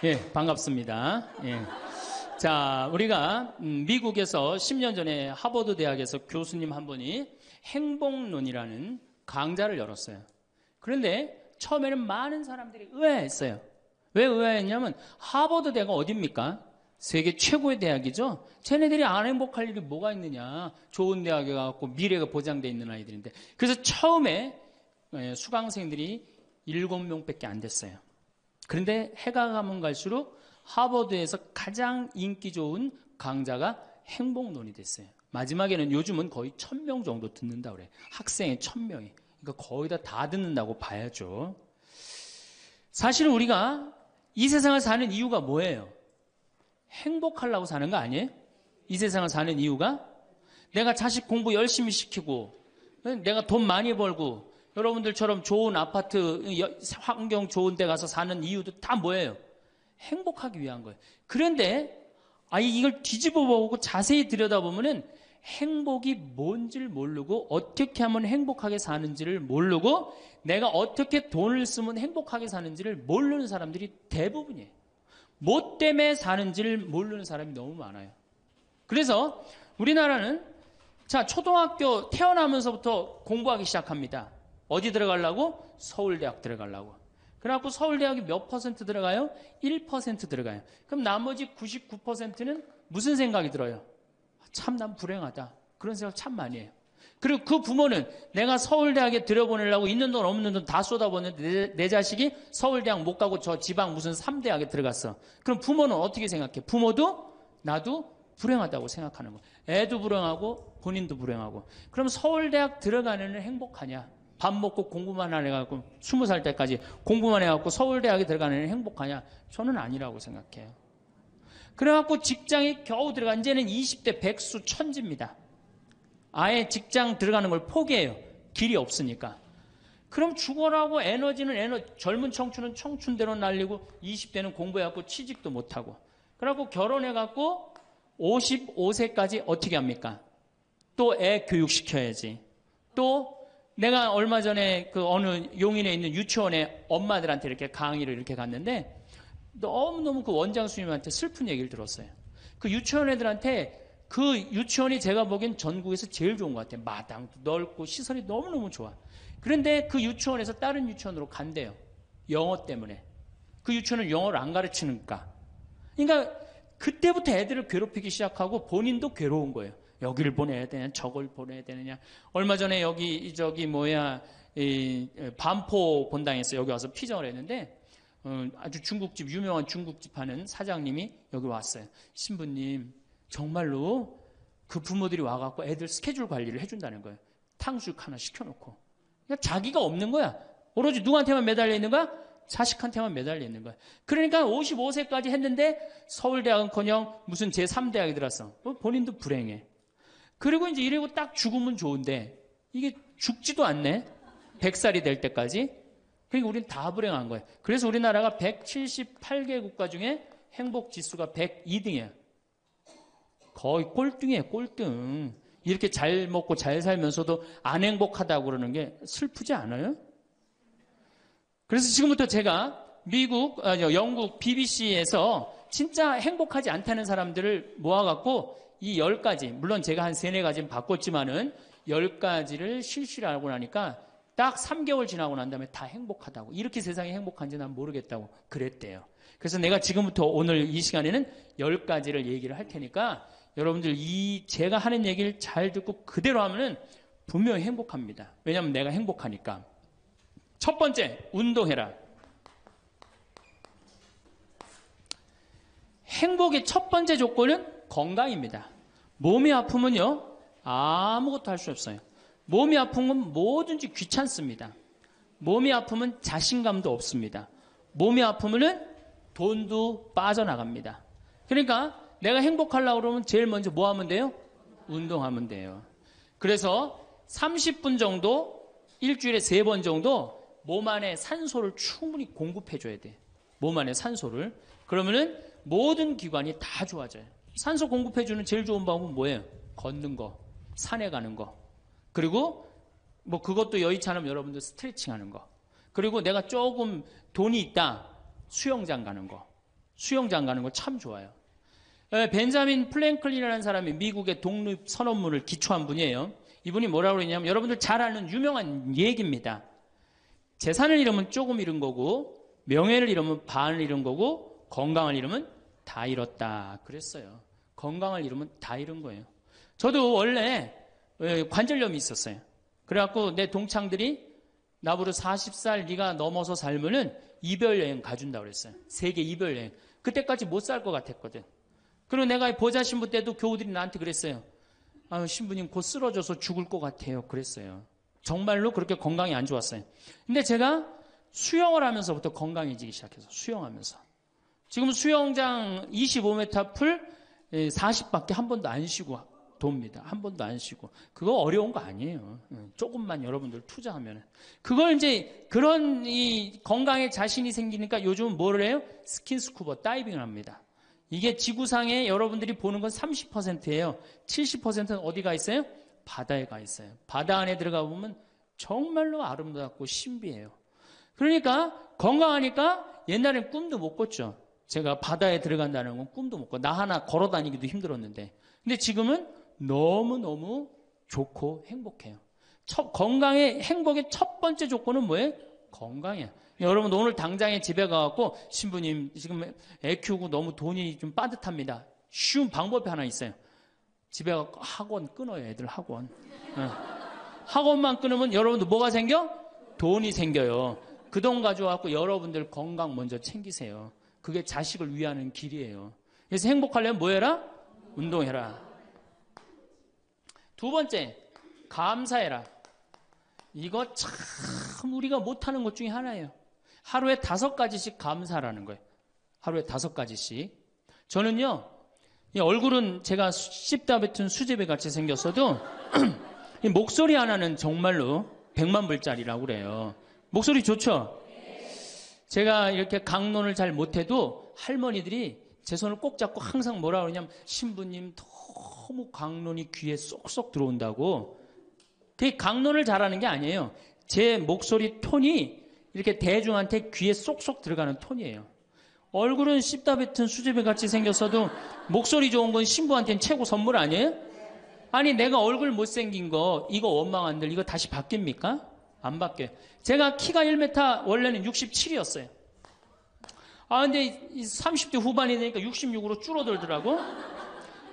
예, 반갑습니다. 예. 자, 우리가 미국에서 10년 전에 하버드 대학에서 교수님 한 분이 행복론이라는 강좌를 열었어요. 그런데 처음에는 많은 사람들이 의아했어요. 왜 의아했냐면 하버드 대학은 어딥니까? 세계 최고의 대학이죠. 쟤네들이 안 행복할 일이 뭐가 있느냐. 좋은 대학에 가고 미래가 보장돼 있는 아이들인데. 그래서 처음에 수강생들이 7명밖에 안 됐어요. 그런데 해가 가면 갈수록 하버드에서 가장 인기 좋은 강좌가 행복론이 됐어요. 마지막에는 요즘은 거의 1000명 정도 듣는다 그래요. 학생이 1000명이. 그러니까 거의 다 듣는다고 봐야죠. 사실 우리가 이 세상을 사는 이유가 뭐예요? 행복하려고 사는 거 아니에요? 이 세상을 사는 이유가 내가 자식 공부 열심히 시키고 내가 돈 많이 벌고 여러분들처럼 좋은 아파트 환경 좋은 데 가서 사는 이유도 다 뭐예요? 행복하기 위한 거예요. 그런데 이걸 뒤집어 보고 자세히 들여다보면은 행복이 뭔지를 모르고 어떻게 하면 행복하게 사는지를 모르고 내가 어떻게 돈을 쓰면 행복하게 사는지를 모르는 사람들이 대부분이에요. 뭐 때문에 사는지를 모르는 사람이 너무 많아요. 그래서 우리나라는 자 초등학교 태어나면서부터 공부하기 시작합니다. 어디 들어가려고? 서울대학 들어가려고. 그래갖고 서울대학이 몇 퍼센트 들어가요? 1% 들어가요. 그럼 나머지 99%는 무슨 생각이 들어요? 참 난 불행하다. 그런 생각 참 많이 해요. 그리고 그 부모는 내가 서울대학에 들여보내려고 있는 돈 없는 돈 다 쏟아붓는데 내 자식이 서울대학 못 가고 저 지방 무슨 3대학에 들어갔어. 그럼 부모는 어떻게 생각해? 부모도 나도 불행하다고 생각하는 거예요. 애도 불행하고 본인도 불행하고. 그럼 서울대학 들어가는 애는 행복하냐? 밥 먹고 공부만 해갖고 20살 때까지 공부만 해갖고 서울대학에 들어가는 애는 행복하냐? 저는 아니라고 생각해요. 그래갖고 직장에 겨우 들어가 이제는 20대 백수 천지입니다. 아예 직장 들어가는 걸 포기해요. 길이 없으니까. 그럼 죽어라고 에너지는 젊은 청춘은 청춘대로 날리고 20대는 공부해갖고 취직도 못하고 그래갖고 결혼해갖고 55세까지 어떻게 합니까? 또 애 교육시켜야지. 또 내가 얼마 전에 그 어느 용인에 있는 유치원에 엄마들한테 이렇게 강의를 이렇게 갔는데 너무너무 그 원장 수님한테 슬픈 얘기를 들었어요. 그 유치원 애들한테 그 유치원이 제가 보기엔 전국에서 제일 좋은 것 같아요. 마당도 넓고 시설이 너무너무 좋아. 그런데 그 유치원에서 다른 유치원으로 간대요. 영어 때문에. 그 유치원은 영어를 안 가르치니까. 그러니까 그때부터 애들을 괴롭히기 시작하고 본인도 괴로운 거예요. 여기를 보내야 되냐, 저걸 보내야 되느냐. 얼마 전에 반포 본당에서 여기 와서 피정을 했는데 아주 중국집, 유명한 중국집 하는 사장님이 여기 왔어요. 신부님, 정말로 그 부모들이 와갖고 애들 스케줄 관리를 해준다는 거예요. 탕수육 하나 시켜놓고. 그러니까 자기가 없는 거야. 오로지 누구한테만 매달려 있는 거야? 자식한테만 매달려 있는 거야. 그러니까 55세까지 했는데 서울대학은커녕 무슨 제3대학에 들었어. 본인도 불행해. 그리고 이제 이러고 딱 죽으면 좋은데 이게 죽지도 않네. 100살이 될 때까지. 그러니까 우리는 다 불행한 거예요. 그래서 우리나라가 178개 국가 중에 행복 지수가 102등이에요. 거의 꼴등이에요, 꼴등. 이렇게 잘 먹고 잘 살면서도 안 행복하다고 그러는 게 슬프지 않아요? 그래서 지금부터 제가 영국 BBC에서 진짜 행복하지 않다는 사람들을 모아갖고 이 10가지, 물론 제가 한 3, 4가지는 바꿨지만은 10가지를 실시를 하고 나니까 딱 3개월 지나고 난 다음에 다 행복하다고. 이렇게 세상이 행복한지 난 모르겠다고 그랬대요. 그래서 내가 지금부터 오늘 이 시간에는 10가지를 얘기를 할 테니까 여러분들 제가 하는 얘기를 잘 듣고 그대로 하면은 분명히 행복합니다. 왜냐하면 내가 행복하니까. 첫 번째, 운동해라. 행복의 첫 번째 조건은 건강입니다. 몸이 아프면요, 아무것도 할 수 없어요. 몸이 아프면 뭐든지 귀찮습니다. 몸이 아프면 자신감도 없습니다. 몸이 아프면은 돈도 빠져나갑니다. 그러니까 내가 행복하려고 그러면 제일 먼저 뭐 하면 돼요? 운동하면 돼요. 그래서 30분 정도, 일주일에 3번 정도 몸 안에 산소를 충분히 공급해줘야 돼. 몸 안에 산소를. 그러면은 모든 기관이 다 좋아져요. 산소 공급해주는 제일 좋은 방법은 뭐예요? 걷는 거, 산에 가는 거. 그리고 그것도 여의치 않으면 여러분들 스트레칭 하는 거. 그리고 내가 조금 돈이 있다, 수영장 가는 거. 수영장 가는 거 참 좋아요. 벤자민 플랭클린이라는 사람이 미국의 독립 선언문을 기초한 분이에요. 이분이 뭐라고 그러냐면 여러분들 잘 아는 유명한 얘기입니다. 재산을 잃으면 조금 잃은 거고 명예를 잃으면 반을 잃은 거고 건강을 잃으면 다 잃었다 그랬어요. 건강을 잃으면 다 잃은 거예요. 저도 원래 관절염이 있었어요. 그래갖고 내 동창들이 나보고 40살 네가 넘어서 살면은 이별여행 가준다고 그랬어요. 세계 이별여행. 그때까지 못 살 것 같았거든. 그리고 내가 보자 신부 때도 교우들이 나한테 그랬어요. 아유, 신부님 곧 쓰러져서 죽을 것 같아요. 그랬어요. 정말로 그렇게 건강이 안 좋았어요. 근데 제가 수영을 하면서부터 건강해지기 시작해서 수영하면서. 지금 수영장 25m 풀 40밖에 한 번도 안 쉬고 돕니다. 한 번도 안 쉬고. 그거 어려운 거 아니에요. 조금만 여러분들 투자하면. 그걸 이제 그런 이 건강에 자신이 생기니까 요즘은 뭐를 해요? 스킨스쿠버 다이빙을 합니다. 이게 지구상에 여러분들이 보는 건 30%예요. 70%는 어디 가 있어요? 바다에 가 있어요. 바다 안에 들어가 보면 정말로 아름답고 신비해요. 그러니까 건강하니까 옛날엔 꿈도 못 꿨죠. 제가 바다에 들어간다는 건 꿈도 못 꿔. 나 하나 걸어 다니기도 힘들었는데. 근데 지금은 너무너무 좋고 행복해요. 건강의 행복의 첫 번째 조건은 뭐예요? 건강이에요. 여러분 오늘 당장에 집에 가갖고 신부님 지금 애 키우고 너무 돈이 좀 빠듯합니다. 쉬운 방법이 하나 있어요. 집에 가서 학원 끊어요. 애들 학원. 학원만 끊으면 여러분들 뭐가 생겨? 돈이 생겨요. 그 돈 가져와서 여러분들 건강 먼저 챙기세요. 그게 자식을 위하는 길이에요. 그래서 행복하려면 뭐 해라? 운동해라. 두 번째, 감사해라. 이거 참 우리가 못하는 것 중에 하나예요. 하루에 5가지씩 감사라는 거예요. 하루에 5가지씩. 저는요, 이 얼굴은 제가 씹다 뱉은 수제비 같이 생겼어도 이 목소리 하나는 정말로 100만 불짜리라고 그래요. 목소리 좋죠? 제가 이렇게 강론을 잘 못해도 할머니들이 제 손을 꼭 잡고 항상 뭐라 그러냐면 신부님 너무 강론이 귀에 쏙쏙 들어온다고. 그게 강론을 잘하는 게 아니에요. 제 목소리 톤이 이렇게 대중한테 귀에 쏙쏙 들어가는 톤이에요. 얼굴은 씹다 뱉은 수제비 같이 생겼어도 목소리 좋은 건 신부한테는 최고 선물 아니에요? 아니 내가 얼굴 못생긴 거 이거 원망한들 이거 다시 바뀝니까? 안 바뀌어요. 제가 키가 1m 원래는 67이었어요. 아 근데 30대 후반이 되니까 66으로 줄어들더라고.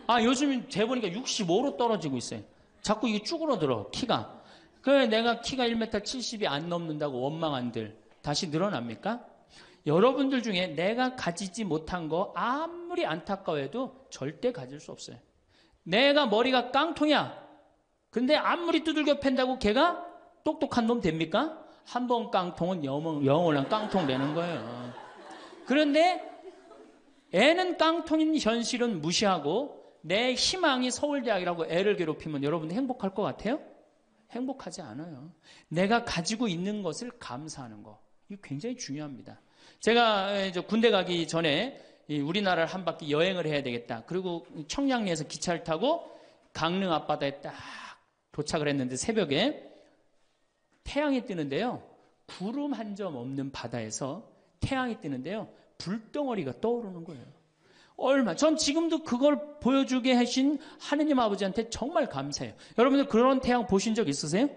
아 요즘 재보니까 65로 떨어지고 있어요. 자꾸 이게 쭈그러들어 키가. 그래 내가 키가 1m 70이 안 넘는다고 원망한들 다시 늘어납니까? 여러분들 중에 내가 가지지 못한 거 아무리 안타까워해도 절대 가질 수 없어요. 내가 머리가 깡통이야. 근데 아무리 두들겨 팬다고 걔가 똑똑한 놈 됩니까? 한 번 깡통은 영원한 깡통 되는 거예요. 그런데 애는 깡통인 현실은 무시하고 내 희망이 서울대학이라고 애를 괴롭히면 여러분들 행복할 것 같아요? 행복하지 않아요. 내가 가지고 있는 것을 감사하는 거. 이거 굉장히 중요합니다. 제가 군대 가기 전에 우리나라를 한 바퀴 여행을 해야 되겠다. 그리고 청량리에서 기차를 타고 강릉 앞바다에 딱 도착을 했는데 새벽에 태양이 뜨는데요. 구름 한 점 없는 바다에서 태양이 뜨는데요. 불덩어리가 떠오르는 거예요. 전 지금도 그걸 보여주게 하신 하느님 아버지한테 정말 감사해요. 여러분들 그런 태양 보신 적 있으세요?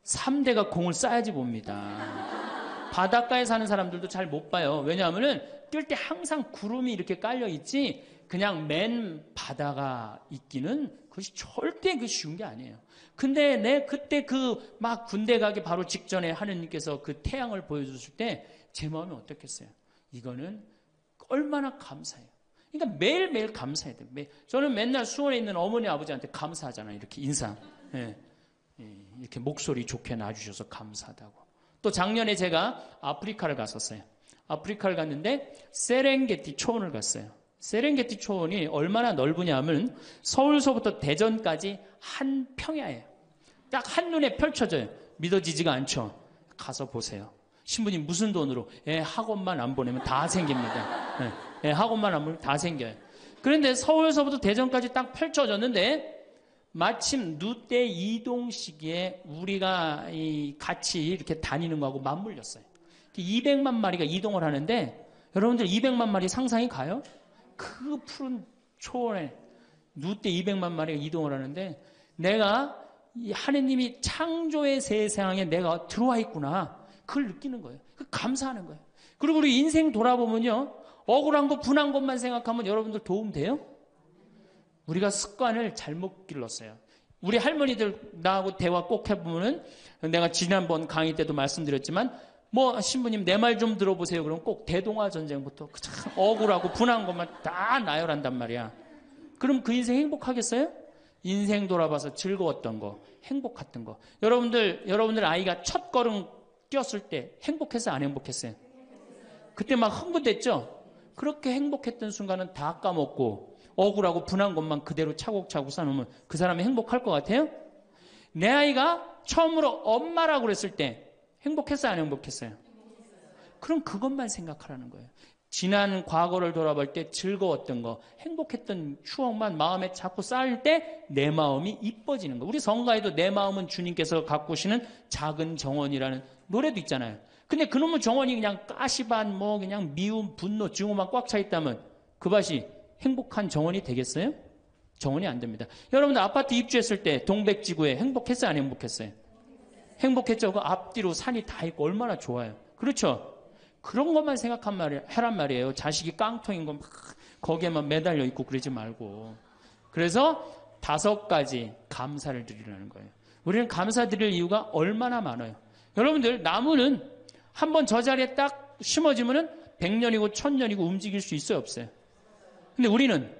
3대가 공을 쌓아야지 봅니다. 바닷가에 사는 사람들도 잘 못 봐요. 왜냐하면은 뜰 때 항상 구름이 이렇게 깔려 있지 그냥 맨 바다가 있기는 그것이 절대 쉬운 게 아니에요. 근데 내 그때 막 군대 가기 바로 직전에 하느님께서 그 태양을 보여주실 때 제 마음이 어떻겠어요? 이거는 얼마나 감사해요. 그러니까 매일매일 감사해야 돼요. 저는 맨날 수원에 있는 어머니 아버지한테 감사하잖아요. 이렇게 인사. 이렇게 목소리 좋게 놔주셔서 감사하다고. 또 작년에 제가 아프리카를 갔었어요. 아프리카를 갔는데 세렝게티 초원을 갔어요. 세렝게티 초원이 얼마나 넓으냐면 서울서부터 대전까지 한 평야예요. 딱 한눈에 펼쳐져요. 믿어지지가 않죠. 가서 보세요. 신부님 무슨 돈으로? 학원만 안 보내면 다 생깁니다. 학원만 안 보내면 다 생겨요. 그런데 서울서부터 대전까지 딱 펼쳐졌는데 마침 누때 이동 시기에 우리가 같이 이렇게 다니는 거하고 맞물렸어요. 200만 마리가 이동을 하는데 여러분들 200만 마리 상상이 가요? 그 푸른 초원에 누때 200만 마리가 이동을 하는데 내가 이 하느님이 창조의 세상에 내가 들어와 있구나. 그걸 느끼는 거예요. 감사하는 거예요. 그리고 우리 인생 돌아보면요. 억울한 거, 분한 것만 생각하면 여러분들 도움 돼요? 우리가 습관을 잘못 길렀어요. 우리 할머니들 나하고 대화 꼭 해보면은 내가 지난번 강의 때도 말씀드렸지만 뭐 신부님 내 말 좀 들어보세요. 그럼 꼭 대동아 전쟁부터 참 억울하고 분한 것만 다 나열한단 말이야. 그럼 그 인생 행복하겠어요? 인생 돌아봐서 즐거웠던 거, 행복했던 거. 여러분들 아이가 첫 걸음 뛰었을 때 행복했어요? 안 행복했어요? 그때 막 흥분됐죠? 그렇게 행복했던 순간은 다 까먹고 억울하고 분한 것만 그대로 차곡차곡 쌓아놓으면 그 사람이 행복할 것 같아요? 내 아이가 처음으로 엄마라고 그랬을 때 행복했어요? 안 행복했어요? 그럼 그것만 생각하라는 거예요. 지난 과거를 돌아볼 때 즐거웠던 거, 행복했던 추억만 마음에 자꾸 쌓일 때 내 마음이 이뻐지는 거. 우리 성가에도 내 마음은 주님께서 가꾸시는 작은 정원이라는 노래도 있잖아요. 근데 그놈의 정원이 그냥 가시반, 뭐 그냥 미움, 분노, 증오만 꽉 차 있다면 그 밭이 행복한 정원이 되겠어요? 정원이 안 됩니다. 여러분들 아파트 입주했을 때 동백지구에 행복했어요? 안 행복했어요? 행복했죠? 그 앞뒤로 산이 다 있고 얼마나 좋아요. 그렇죠? 그런 것만 하란 말이에요. 자식이 깡통인 거 막 거기에만 매달려 있고 그러지 말고. 그래서 5가지 감사를 드리라는 거예요. 우리는 감사드릴 이유가 얼마나 많아요. 여러분들 나무는 한번 저 자리에 딱 심어지면은 100년이고 1000년이고 움직일 수 있어요? 없어요? 근데 우리는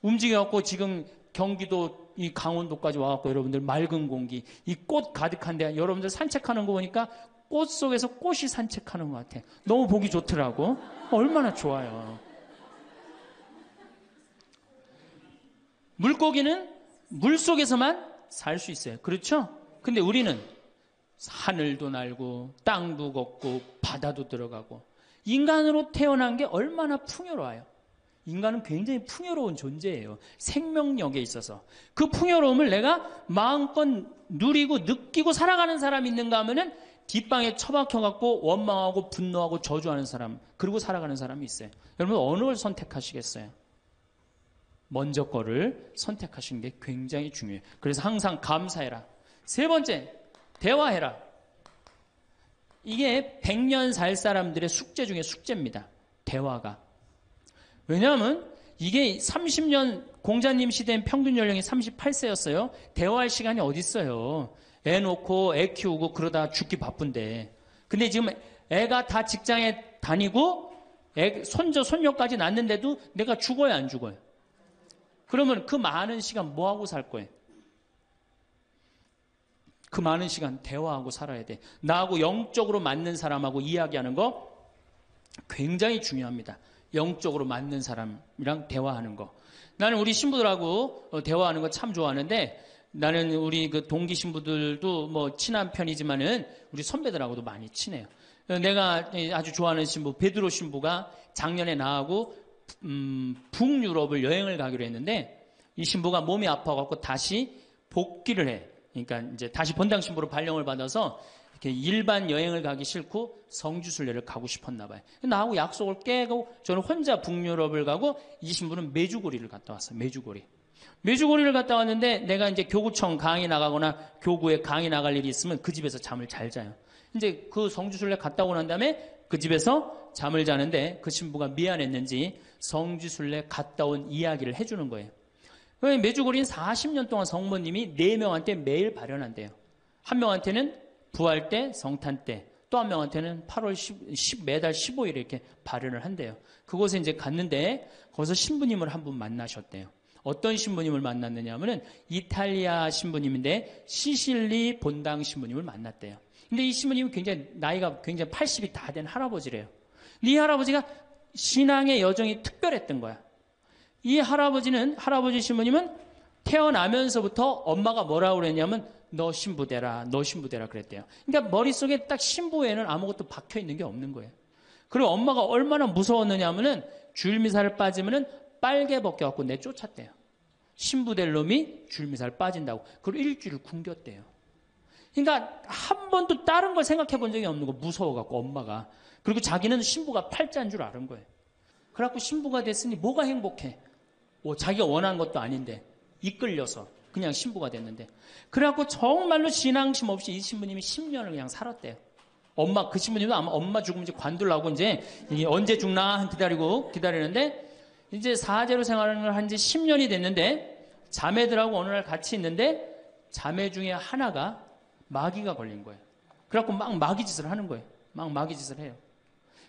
움직여갖고 지금 경기도 이 강원도까지 와갖고 여러분들 맑은 공기, 이 꽃 가득한데 여러분들 산책하는 거 보니까 꽃 속에서 꽃이 산책하는 것 같아. 너무 보기 좋더라고. 얼마나 좋아요. 물고기는 물 속에서만 살 수 있어요. 그렇죠? 근데 우리는 하늘도 날고 땅도 걷고 바다도 들어가고 인간으로 태어난 게 얼마나 풍요로워요. 인간은 굉장히 풍요로운 존재예요. 생명력에 있어서. 그 풍요로움을 내가 마음껏 누리고 느끼고 살아가는 사람이 있는가 하면은 뒷방에 처박혀갖고 원망하고 분노하고 저주하는 사람, 그리고 살아가는 사람이 있어요. 여러분 어느 걸 선택하시겠어요? 먼저 거를 선택하시는 게 굉장히 중요해요. 그래서 항상 감사해라. 3번째, 대화해라. 이게 100년 살 사람들의 숙제 중에 숙제입니다. 대화가. 왜냐하면 이게 30년 공자님 시대엔 평균 연령이 38세였어요. 대화할 시간이 어디 있어요. 애 놓고 애 키우고 그러다 죽기 바쁜데. 근데 지금 애가 다 직장에 다니고 손자 손녀까지 낳는데도 내가 죽어요 안 죽어요? 그러면 그 많은 시간 뭐 하고 살 거예요? 그 많은 시간 대화하고 살아야 돼. 나하고 영적으로 맞는 사람하고 이야기하는 거 굉장히 중요합니다. 영적으로 맞는 사람이랑 대화하는 거. 나는 우리 신부들하고 대화하는 거 참 좋아하는데 나는 우리 그 동기 신부들도 뭐 친한 편이지만은 우리 선배들하고도 많이 친해요. 내가 아주 좋아하는 신부 베드로 신부가 작년에 나하고 북유럽을 여행을 가기로 했는데 이 신부가 몸이 아파갖고 다시 복귀를 해. 그러니까 이제 다시 본당 신부로 발령을 받아서 이렇게 일반 여행을 가기 싫고 성주순례를 가고 싶었나 봐요. 나하고 약속을 깨고 저는 혼자 북유럽을 가고 이 신부는 메주고리를 갔다 왔어요. 메주고리를 갔다 왔는데 내가 이제 교구청 강의 나가거나 교구에 강의 나갈 일이 있으면 그 집에서 잠을 잘 자요. 이제 그 성주순례 갔다 오고 난 다음에 그 집에서 잠을 자는데 그 신부가 미안했는지 성주순례 갔다 온 이야기를 해주는 거예요. 메주고리는 40년 동안 성모님이 4명한테 매일 발현한대요. 한 명한테는 부활 때, 성탄 때, 또 한 명한테는 8월 10, 매달 15일에 이렇게 발현을 한대요. 그곳에 이제 갔는데 거기서 신부님을 한 분 만나셨대요. 어떤 신부님을 만났느냐 하면은 이탈리아 신부님인데 시실리 본당 신부님을 만났대요. 근데 이 신부님은 나이가 굉장히 80이 다 된 할아버지래요. 근데 이 할아버지가 신앙의 여정이 특별했던 거야. 이 할아버지 신부님은 태어나면서부터 엄마가 뭐라고 그랬냐면 너 신부되라 그랬대요. 그러니까 머릿속에 딱 신부 외에는 아무것도 박혀 있는 게 없는 거예요. 그리고 엄마가 얼마나 무서웠느냐 하면은 줄미사를 빠지면은 빨개 벗겨갖고 내쫓았대요. 신부될 놈이 줄미사를 빠진다고. 그리고 일주일을 굶겼대요. 그러니까 한 번도 다른 걸 생각해 본 적이 없는 거, 무서워갖고 엄마가. 그리고 자기는 신부가 팔자인 줄 아는 거예요. 그래갖고 신부가 됐으니 뭐가 행복해? 자기가 원한 것도 아닌데 이끌려서 그냥 신부가 됐는데. 그래갖고 정말로 신앙심 없이 이 신부님이 10년을 그냥 살았대요. 그 신부님도 아마 엄마 죽으면 이제 관두려고 이제 이게 언제 죽나 기다리는데, 이제 사제로 생활을 한 지 10년이 됐는데 자매들하고 어느 날 같이 있는데 자매 중에 하나가 마귀가 걸린 거예요. 그래갖고 막 마귀짓을 하는 거예요. 막 마귀짓을 해요.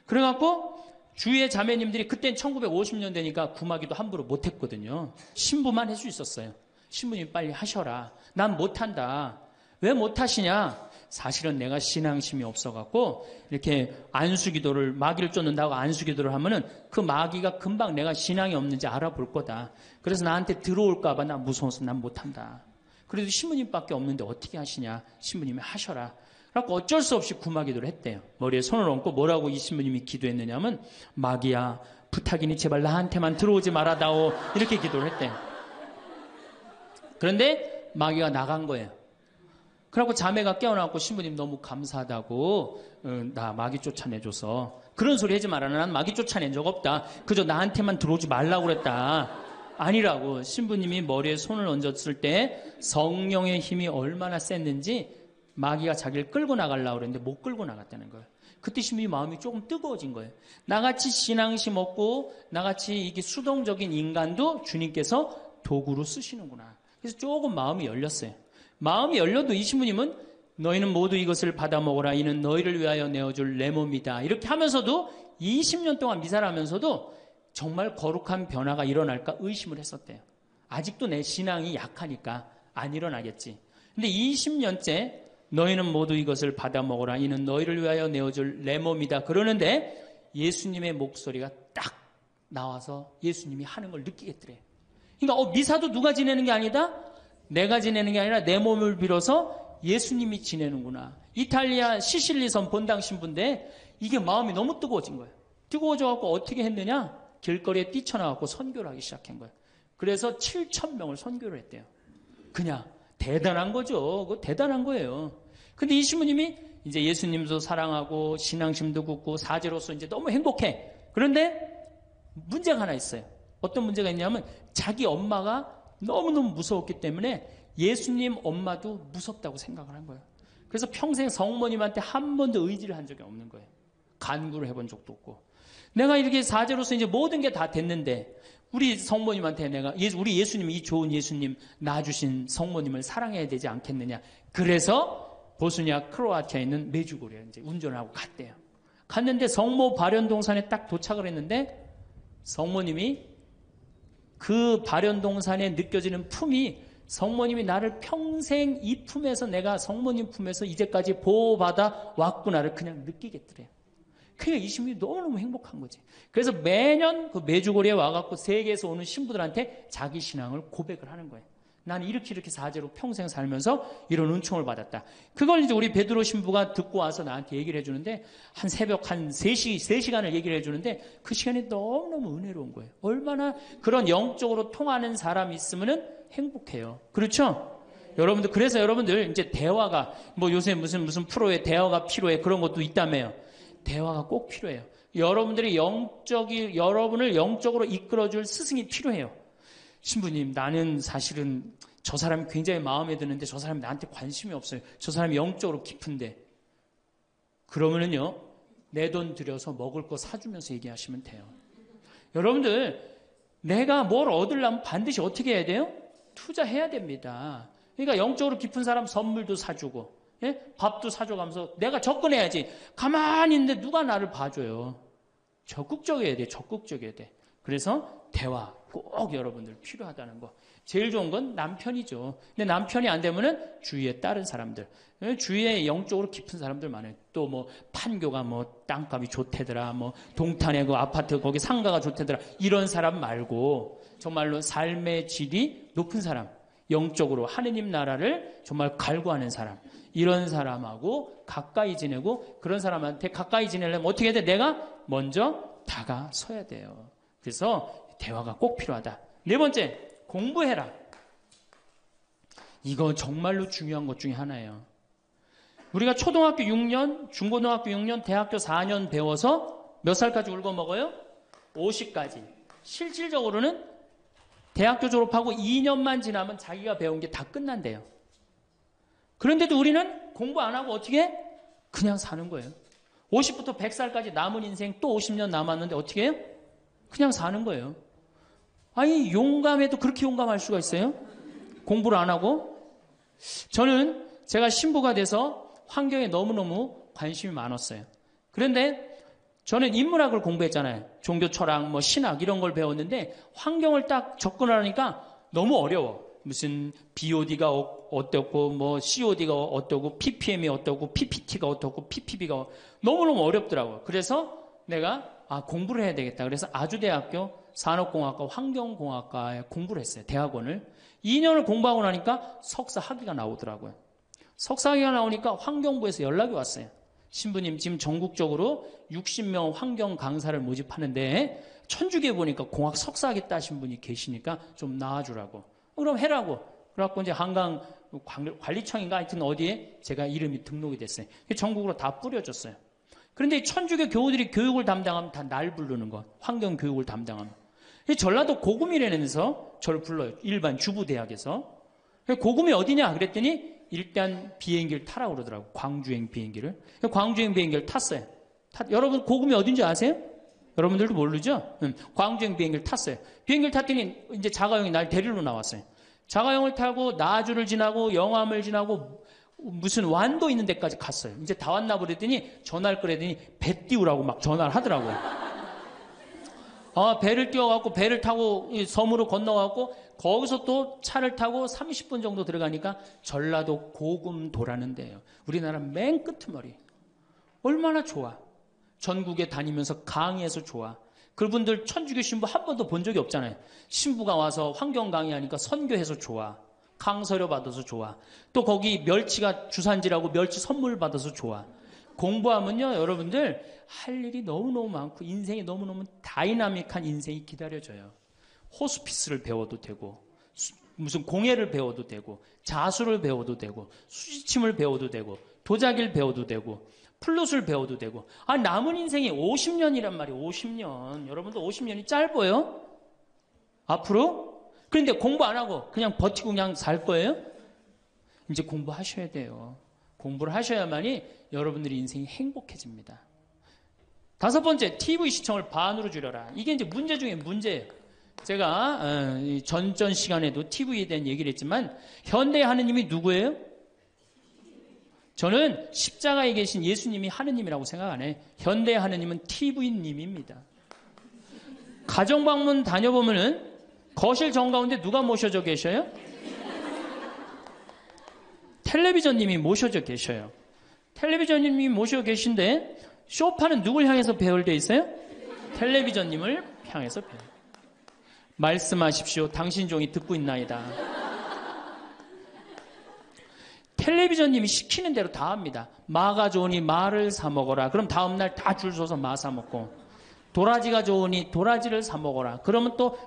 그래갖고 주위의 자매님들이, 그땐 1950년대니까 구마기도 함부로 못했거든요. 신부만 할 수 있었어요. 신부님 빨리 하셔라. 난 못한다. 왜 못하시냐? 사실은 내가 신앙심이 없어갖고 이렇게 안수기도를, 마귀를 쫓는다고 안수기도를 하면은 그 마귀가 금방 내가 신앙이 없는지 알아볼 거다. 그래서 나한테 들어올까봐 나 무서워서 난 못한다. 그래도 신부님밖에 없는데 어떻게 하시냐? 신부님이 하셔라. 그래서 어쩔 수 없이 구마기도를 했대요. 머리에 손을 얹고 뭐라고 이 신부님이 기도했느냐면, 마귀야 부탁이니 제발 나한테만 들어오지 말아다오, 이렇게 기도를 했대요. 그런데 마귀가 나간 거예요. 그래갖고 자매가 깨어나고, 신부님 너무 감사하다고, 나 마귀 쫓아내줘서. 그런 소리 하지 마라. 난 마귀 쫓아낸 적 없다. 그저 나한테만 들어오지 말라고 그랬다. 아니라고. 신부님이 머리에 손을 얹었을 때 성령의 힘이 얼마나 셌는지 마귀가 자기를 끌고 나가려고 그랬는데 못 끌고 나갔다는 거예요. 그때 신부님 마음이 조금 뜨거워진 거예요. 나같이 신앙심 없고 나같이 이게 수동적인 인간도 주님께서 도구로 쓰시는구나. 그래서 조금 마음이 열렸어요. 마음이 열려도 이 신부님은 너희는 모두 이것을 받아 먹어라. 이는 너희를 위하여 내어줄 내 몸이다. 이렇게 하면서도 20년 동안 미사를 하면서도 정말 거룩한 변화가 일어날까 의심을 했었대요. 아직도 내 신앙이 약하니까 안 일어나겠지. 근데 20년째 너희는 모두 이것을 받아 먹어라. 이는 너희를 위하여 내어줄 내 몸이다. 그러는데 예수님의 목소리가 딱 나와서 예수님이 하는 걸 느끼겠더래요. 그러니까 미사도 누가 지내는 게 아니다? 내가 지내는 게 아니라 내 몸을 빌어서 예수님이 지내는구나. 이탈리아 시실리섬 본당 신부인데 이게 마음이 너무 뜨거워진 거예요. 뜨거워져갖고 어떻게 했느냐? 길거리에 뛰쳐나가고 선교를 하기 시작한 거예요. 그래서 7,000명을 선교를 했대요. 그냥 대단한 거죠. 그거 대단한 거예요. 근데 이 신부님이 이제 예수님도 사랑하고 신앙심도 굳고 사제로서 이제 너무 행복해. 그런데 문제가 하나 있어요. 어떤 문제가 있냐면 자기 엄마가 너무너무 무서웠기 때문에 예수님 엄마도 무섭다고 생각을 한 거예요. 그래서 평생 성모님한테 한 번도 의지를 한 적이 없는 거예요. 간구를 해본 적도 없고. 내가 이렇게 사제로서 이제 모든 게 다 됐는데 우리 성모님한테 우리 예수님, 이 좋은 예수님 낳아주신 성모님을 사랑해야 되지 않겠느냐. 그래서 보스니아 크로아티아에 있는 메주고리에 이제 운전을 하고 갔대요. 갔는데 성모 발연동산에 딱 도착을 했는데 성모님이 그 발연동산에 느껴지는 품이, 성모님이 나를 평생 이 품에서, 내가 성모님 품에서 이제까지 보호받아 왔구나를 그냥 느끼겠더래요. 그러니까 이 신부님이 너무너무 행복한 거지. 그래서 매년 그 메주고리에 와갖고 세계에서 오는 신부들한테 자기 신앙을 고백을 하는 거예요. 나는 이렇게 사제로 평생 살면서 이런 은총을 받았다. 그걸 이제 우리 베드로 신부가 듣고 와서 나한테 얘기를 해주는데, 한 새벽 한 3시간을 얘기를 해주는데 그 시간이 너무너무 은혜로운 거예요. 얼마나 그런 영적으로 통하는 사람이 있으면은 행복해요. 그렇죠? 여러분들, 그래서 여러분들 이제 대화가, 뭐 요새 무슨 프로에 대화가 필요해, 그런 것도 있다며요. 대화가 꼭 필요해요. 여러분을 영적으로 이끌어줄 스승이 필요해요. 신부님, 나는 사실은 저 사람이 굉장히 마음에 드는데 저 사람이 나한테 관심이 없어요. 저 사람이 영적으로 깊은데. 그러면은요, 내 돈 들여서 먹을 거 사주면서 얘기하시면 돼요. 여러분들, 내가 뭘 얻으려면 반드시 어떻게 해야 돼요? 투자해야 됩니다. 그러니까 영적으로 깊은 사람 선물도 사주고, 예? 밥도 사줘가면서 내가 접근해야지. 가만히 있는데 누가 나를 봐줘요. 적극적이어야 돼. 적극적이어야 돼. 그래서 대화 꼭 여러분들 필요하다는 거. 제일 좋은 건 남편이죠. 근데 남편이 안 되면은 주위에 다른 사람들, 주위에 영적으로 깊은 사람들 많아요. 또 뭐 판교가 뭐 땅값이 좋대더라, 뭐 동탄에 그 아파트 거기 상가가 좋대더라, 이런 사람 말고 정말로 삶의 질이 높은 사람, 영적으로 하느님 나라를 정말 갈구하는 사람, 이런 사람하고 가까이 지내고, 그런 사람한테 가까이 지내려면 어떻게 해야 돼? 내가 먼저 다가서야 돼요. 그래서 대화가 꼭 필요하다. 네 번째, 공부해라. 이거 정말로 중요한 것 중에 하나예요. 우리가 초등학교 6년, 중고등학교 6년, 대학교 4년 배워서 몇 살까지 울고 먹어요? 50까지. 실질적으로는 대학교 졸업하고 2년만 지나면 자기가 배운 게 다 끝난대요. 그런데도 우리는 공부 안 하고 어떻게 해? 그냥 사는 거예요. 50부터 100살까지 남은 인생 또 50년 남았는데 어떻게 해요? 그냥 사는 거예요. 아니, 용감해도 그렇게 용감할 수가 있어요? 공부를 안 하고? 저는 제가 신부가 돼서 환경에 너무너무 관심이 많았어요. 그런데 저는 인문학을 공부했잖아요. 종교 철학, 뭐 신학 이런 걸 배웠는데 환경을 딱 접근하니까 너무 어려워. 무슨 BOD가 어떻고, 뭐 COD가 어떻고, PPM이 어떻고, PPT가 어떻고, PPB가 너무너무 어렵더라고요. 그래서 내가 공부를 해야 되겠다. 그래서 아주대학교 산업공학과 환경공학과에 공부를 했어요. 대학원을. 2년을 공부하고 나니까 석사 학위가 나오더라고요. 석사 학위가 나오니까 환경부에서 연락이 왔어요. 신부님 지금 전국적으로 60명 환경 강사를 모집하는데 천주교에 보니까 공학 석사 학위 따신 분이 계시니까 좀 나와주라고. 그럼 해라고. 그래갖고 이제 한강 관리청인가 하여튼 어디에 제가 이름이 등록이 됐어요. 전국으로 다 뿌려졌어요. 그런데 천주교 교우들이 교육을 담당하면 다 날 부르는 거. 환경 교육을 담당하면. 전라도 고금이라면서 저를 불러요. 일반 주부대학에서. 고금이 어디냐 그랬더니 일단 비행기를 타라고 그러더라고. 광주행 비행기를. 광주행 비행기를 탔어요. 여러분 고금이 어딘지 아세요? 여러분들도 모르죠? 광주행 비행기를 탔어요. 비행기를 탔더니 이제 자가용이 날 데리러 나왔어요. 자가용을 타고 나주를 지나고 영암을 지나고 무슨 완도 있는 데까지 갔어요. 이제 다 왔나 보랬더니 전화를 끄랬더니 배 띄우라고 막 전화를 하더라고요. 배를 띄워갖고 배를 타고 섬으로 건너갖고 거기서 또 차를 타고 30분 정도 들어가니까 전라도 고금도라는 데예요. 우리나라 맨 끄트머리. 얼마나 좋아. 전국에 다니면서 강의해서 좋아. 그분들 천주교 신부 한 번도 본 적이 없잖아요. 신부가 와서 환경 강의하니까 선교해서 좋아. 강서료 받아서 좋아. 또 거기 멸치가 주산지라고 멸치 선물 받아서 좋아. 공부하면요, 여러분들 할 일이 너무너무 많고 인생이 너무너무 다이나믹한 인생이 기다려져요. 호스피스를 배워도 되고 무슨 공예를 배워도 되고 자수를 배워도 되고 수지침을 배워도 되고 도자기를 배워도 되고 플룻을 배워도 되고 남은 인생이 50년이란 말이에요. 50년. 여러분들 50년이 짧아요? 앞으로? 그런데 공부 안 하고 그냥 버티고 그냥 살 거예요? 이제 공부하셔야 돼요. 공부를 하셔야만이 여러분들의 인생이 행복해집니다. 5번째, TV 시청을 반으로 줄여라. 이게 이제 문제 중에 문제예요. 제가 전전 시간에도 TV에 대한 얘기를 했지만 현대의 하느님이 누구예요? 저는 십자가에 계신 예수님이 하느님이라고 생각 안 해요. 현대의 하느님은 TV님입니다. 가정방문 다녀보면은 거실 정가운데 누가 모셔져 계셔요? 텔레비전님이 모셔져 계셔요. 텔레비전님이 모셔 계신데 소파는 누굴 향해서 배열되어 있어요? 텔레비전님을 향해서 배열. 말씀하십시오. 당신 종이 듣고 있나이다. 텔레비전님이 시키는 대로 다 합니다. 마가 좋으니 마를 사 먹어라. 그럼 다음날 다 줄 서서 마 사 먹고, 도라지가 좋으니 도라지를 사 먹어라. 그러면 또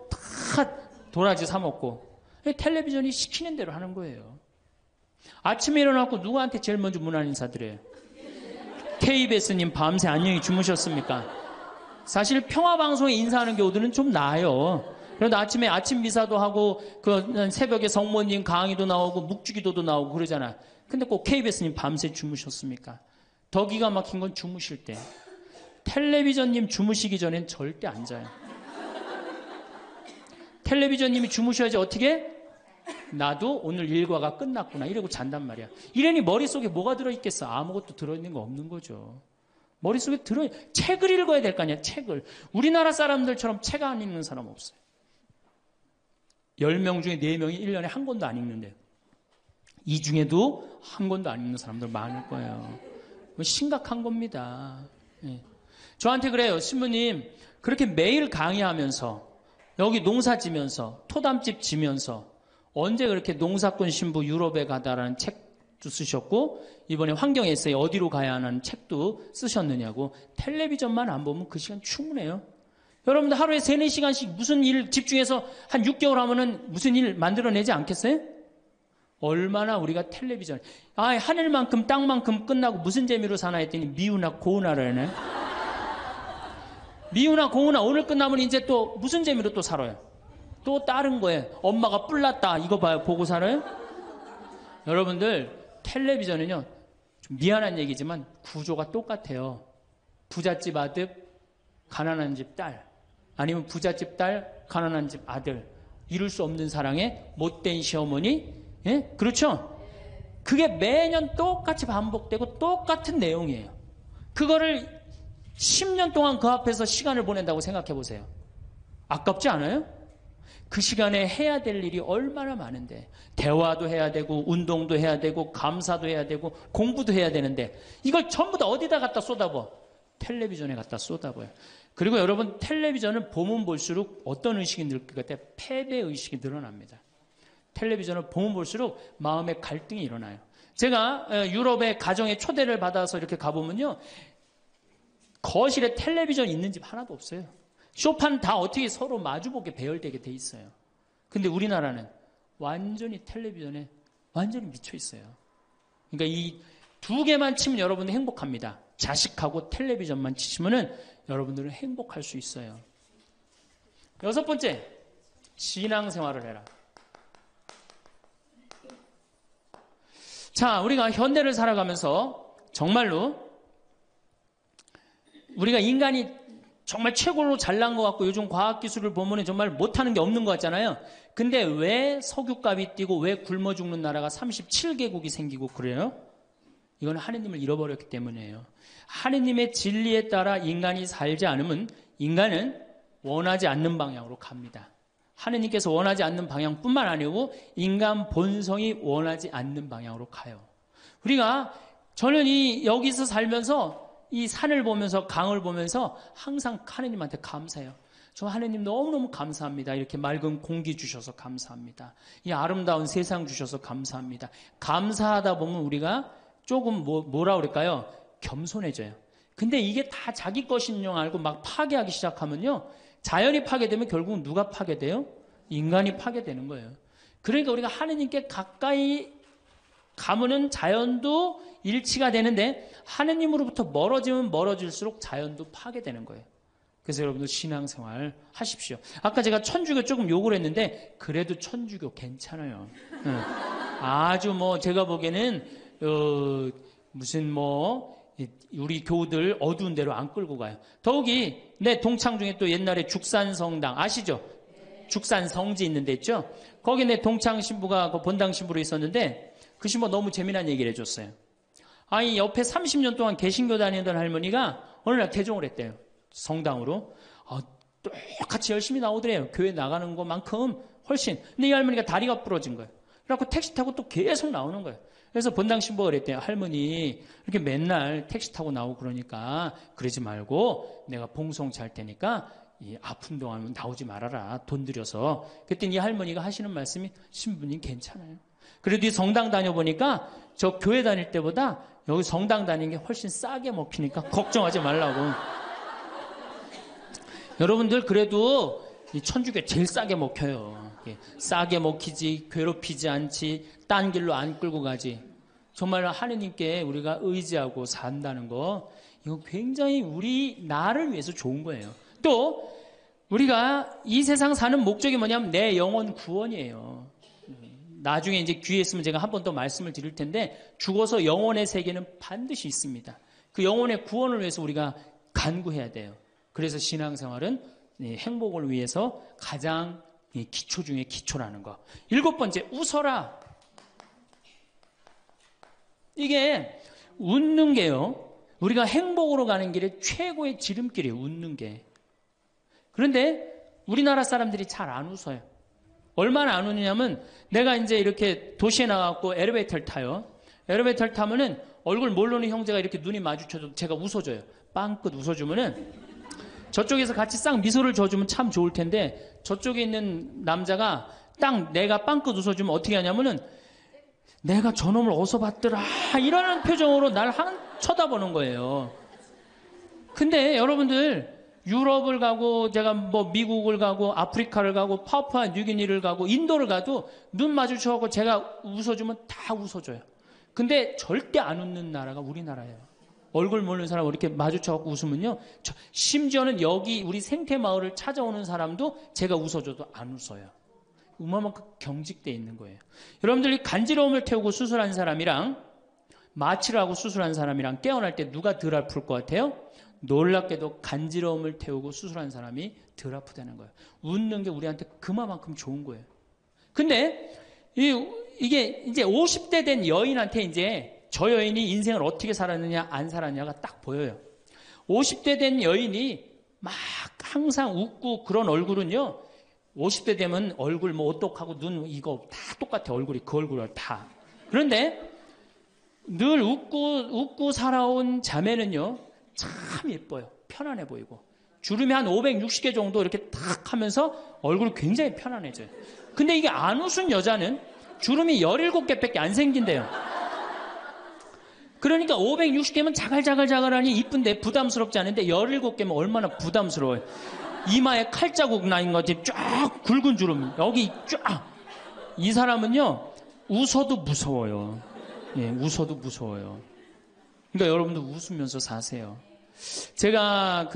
다 도라지 사 먹고. 텔레비전이 시키는 대로 하는 거예요. 아침에 일어나고 누구한테 제일 먼저 문안 인사드려요? KBS님 밤새 안녕히 주무셨습니까? 사실 평화방송에 인사하는 경우들은 좀 나아요. 그런데 아침에 아침 미사도 하고 그 새벽에 성모님 강의도 나오고 묵주기도도 나오고 그러잖아. 근데 꼭 KBS님 밤새 주무셨습니까? 더 기가 막힌 건 주무실 때. 텔레비전님 주무시기 전엔 절대 안 자요. 텔레비전님이 주무셔야지 어떻게? 나도 오늘 일과가 끝났구나 이러고 잔단 말이야. 이러니 머릿속에 뭐가 들어있겠어? 아무것도 들어있는 거 없는 거죠. 머릿속에 책을 읽어야 될 거 아니야. 책을. 우리나라 사람들처럼 책 안 읽는 사람 없어요. 10명 중에 4명이 1년에 한 권도 안 읽는데 이 중에도 한 권도 안 읽는 사람들 많을 거예요. 심각한 겁니다. 예. 저한테 그래요. 신부님 그렇게 매일 강의하면서 여기 농사 지면서 토담집 지면서 언제 그렇게 농사꾼 신부 유럽에 가다라는 책도 쓰셨고 이번에 환경 에세이 어디로 가야 하는 책도 쓰셨느냐고. 텔레비전만 안 보면 그 시간 충분해요. 여러분들 하루에 3, 4시간씩 무슨 일 집중해서 한 6개월 하면은 무슨 일 만들어내지 않겠어요? 얼마나 우리가 텔레비전, 하늘만큼 땅만큼 끝나고 무슨 재미로 사나 했더니 미우나 고우나라네. 미우나 고우나 오늘 끝나면 이제 또 무슨 재미로 또 살아요? 또 다른 거예요. 엄마가 뿔났다. 이거 봐요. 보고 살아요? 여러분들, 텔레비전은요, 좀 미안한 얘기지만 구조가 똑같아요. 부잣집 아들, 가난한 집 딸. 아니면 부잣집 딸, 가난한 집 아들. 이룰 수 없는 사랑에 못된 시어머니. 예? 그렇죠? 그게 매년 똑같이 반복되고 똑같은 내용이에요. 그거를 10년 동안 그 앞에서 시간을 보낸다고 생각해 보세요. 아깝지 않아요? 그 시간에 해야 될 일이 얼마나 많은데, 대화도 해야 되고 운동도 해야 되고 감사도 해야 되고 공부도 해야 되는데, 이걸 전부 다 어디다 갖다 쏟아부어? 텔레비전에 갖다 쏟아부어요. 그리고 여러분, 텔레비전을 보면 볼수록 어떤 의식이 늘 것 같아요? 패배의식이 늘어납니다. 텔레비전을 보면 볼수록 마음의 갈등이 일어나요. 제가 유럽의 가정에 초대를 받아서 이렇게 가보면요, 거실에 텔레비전 있는 집 하나도 없어요. 쇼파는 다 어떻게 서로 마주보게 배열되게 돼 있어요. 근데 우리나라는 완전히 텔레비전에 완전히 미쳐 있어요. 그러니까 이 두 개만 치면 여러분들 행복합니다. 자식하고 텔레비전만 치시면은 여러분들은 행복할 수 있어요. 6번째, 신앙생활을 해라. 자, 우리가 현대를 살아가면서 정말로 우리가 인간이 정말 최고로 잘난 것 같고 요즘 과학기술을 보면 정말 못하는 게 없는 것 같잖아요. 근데 왜 석유값이 뛰고 왜 굶어 죽는 나라가 37개국이 생기고 그래요? 이건 하느님을 잃어버렸기 때문이에요. 하느님의 진리에 따라 인간이 살지 않으면 인간은 원하지 않는 방향으로 갑니다. 하느님께서 원하지 않는 방향뿐만 아니고 인간 본성이 원하지 않는 방향으로 가요. 저는 여기서 살면서 이 산을 보면서 강을 보면서 항상 하느님한테 감사해요. 저 하느님 너무너무 감사합니다. 이렇게 맑은 공기 주셔서 감사합니다. 이 아름다운 세상 주셔서 감사합니다. 감사하다 보면 우리가 조금 뭐라 그럴까요? 겸손해져요. 근데 이게 다 자기 것인 줄 알고 막 파괴하기 시작하면요, 자연이 파괴되면 결국은 누가 파괴돼요? 인간이 파괴되는 거예요. 그러니까 우리가 하느님께 가까이 가면은 자연도 일치가 되는데 하느님으로부터 멀어지면 멀어질수록 자연도 파괴되는 거예요. 그래서 여러분들 신앙생활 하십시오. 아까 제가 천주교 조금 욕을 했는데 그래도 천주교 괜찮아요. 아주 제가 보기에는 무슨 우리 교우들 어두운 데로 안 끌고 가요. 더욱이 내 동창 중에 또 옛날에 죽산성당 아시죠? 죽산 성지 있는 데 있죠? 거기 내 동창 신부가 본당 신부로 있었는데 그 신부가 너무 재미난 얘기를 해줬어요. 옆에 30년 동안 개신교 다니던 할머니가 어느 날 개종을 했대요. 성당으로. 똑같이 열심히 나오더래요. 교회 나가는 것만큼 훨씬. 근데 이 할머니가 다리가 부러진 거예요. 그래갖고 택시 타고 또 계속 나오는 거예요. 그래서 본당 신부가 그랬대요. 할머니, 이렇게 맨날 택시 타고 나오고 그러니까 그러지 말고 내가 봉송 잘 테니까 이 아픈 동안 나오지 말아라. 돈 들여서. 그랬더니 이 할머니가 하시는 말씀이, 신부님 괜찮아요. 그래도 이 성당 다녀보니까 저 교회 다닐 때보다 여기 성당 다니는 게 훨씬 싸게 먹히니까 걱정하지 말라고. 여러분들 그래도 이 천주교 제일 싸게 먹혀요. 싸게 먹히지, 괴롭히지 않지, 딴 길로 안 끌고 가지. 정말 하느님께 우리가 의지하고 산다는 거, 이거 굉장히 우리 나를 위해서 좋은 거예요. 또 우리가 이 세상 사는 목적이 뭐냐면 내 영혼 구원이에요. 나중에 이제 기회 있으면 제가 한 번 더 말씀을 드릴 텐데 죽어서 영혼의 세계는 반드시 있습니다. 그 영혼의 구원을 위해서 우리가 간구해야 돼요. 그래서 신앙생활은 행복을 위해서 가장 기초 중에 기초라는 거. 7번째, 웃어라. 이게 웃는 게요, 우리가 행복으로 가는 길에 최고의 지름길이에요. 웃는 게. 그런데 우리나라 사람들이 잘 안 웃어요. 얼마나 안 웃느냐면 내가 이제 이렇게 도시에 나가고 엘리베이터를 타요. 엘리베이터를 타면은 얼굴 모르는 형제가 이렇게 눈이 마주쳐도 제가 웃어줘요. 빵긋 웃어주면은 저쪽에서 같이 싹 미소를 줘주면 참 좋을 텐데 저쪽에 있는 남자가 딱 내가 빵긋 웃어주면 어떻게 하냐면은 내가 저놈을 어디서 봤더라 이러는 표정으로 날 쳐다보는 거예요. 근데 여러분들 유럽을 가고 제가 뭐 미국을 가고 아프리카를 가고 파푸아 뉴기니를 가고 인도를 가도 눈 마주쳐갖고 제가 웃어주면 다 웃어줘요. 근데 절대 안 웃는 나라가 우리나라예요. 얼굴 모르는 사람 이렇게 마주쳐갖고 웃으면요. 심지어는 여기 우리 생태마을을 찾아오는 사람도 제가 웃어줘도 안 웃어요. 그만큼 경직돼 있는 거예요. 여러분들이 간지러움을 태우고 수술한 사람이랑 마취를 하고 수술한 사람이랑 깨어날 때 누가 덜 아플 것 같아요? 놀랍게도 간지러움을 태우고 수술한 사람이 덜 아프다는 거예요. 웃는 게 우리한테 그만큼 좋은 거예요. 근데 이게 이제 50대 된 여인한테 이제 저 여인이 인생을 어떻게 살았느냐 안 살았느냐가 딱 보여요. 50대 된 여인이 막 항상 웃고 그런 얼굴은요. 50대 되면 얼굴 뭐 오똑하고 눈 이거 다 똑같아. 얼굴이 그 얼굴을 다. 그런데 늘 웃고 살아온 자매는요. 참 예뻐요. 편안해 보이고. 주름이 한 560개 정도 이렇게 탁 하면서 얼굴이 굉장히 편안해져요. 근데 이게 안 웃은 여자는 주름이 17개밖에 안 생긴대요. 그러니까 560개면 자갈자갈자갈하니 이쁜데 부담스럽지 않은데 17개면 얼마나 부담스러워요. 이마에 칼자국 나인 것이 쫙 굵은 주름 여기 쫙. 이 사람은요 웃어도 무서워요. 예, 웃어도 무서워요. 그러니까 여러분도 웃으면서 사세요. 제가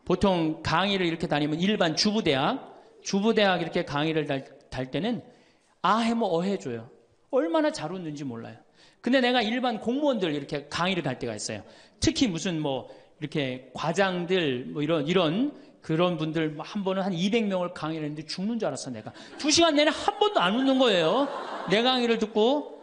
보통 강의를 이렇게 다니면 일반 주부대학 이렇게 강의를 달 때는 아해모 어해줘요. 얼마나 잘 웃는지 몰라요. 근데 내가 일반 공무원들 이렇게 강의를 갈 때가 있어요. 특히 무슨 뭐 이렇게 과장들 뭐 이런 그런 분들 한 번은 한 200명을 강의를 했는데 죽는 줄 알았어 내가. 2시간 내내 한 번도 안 웃는 거예요. 내 강의를 듣고.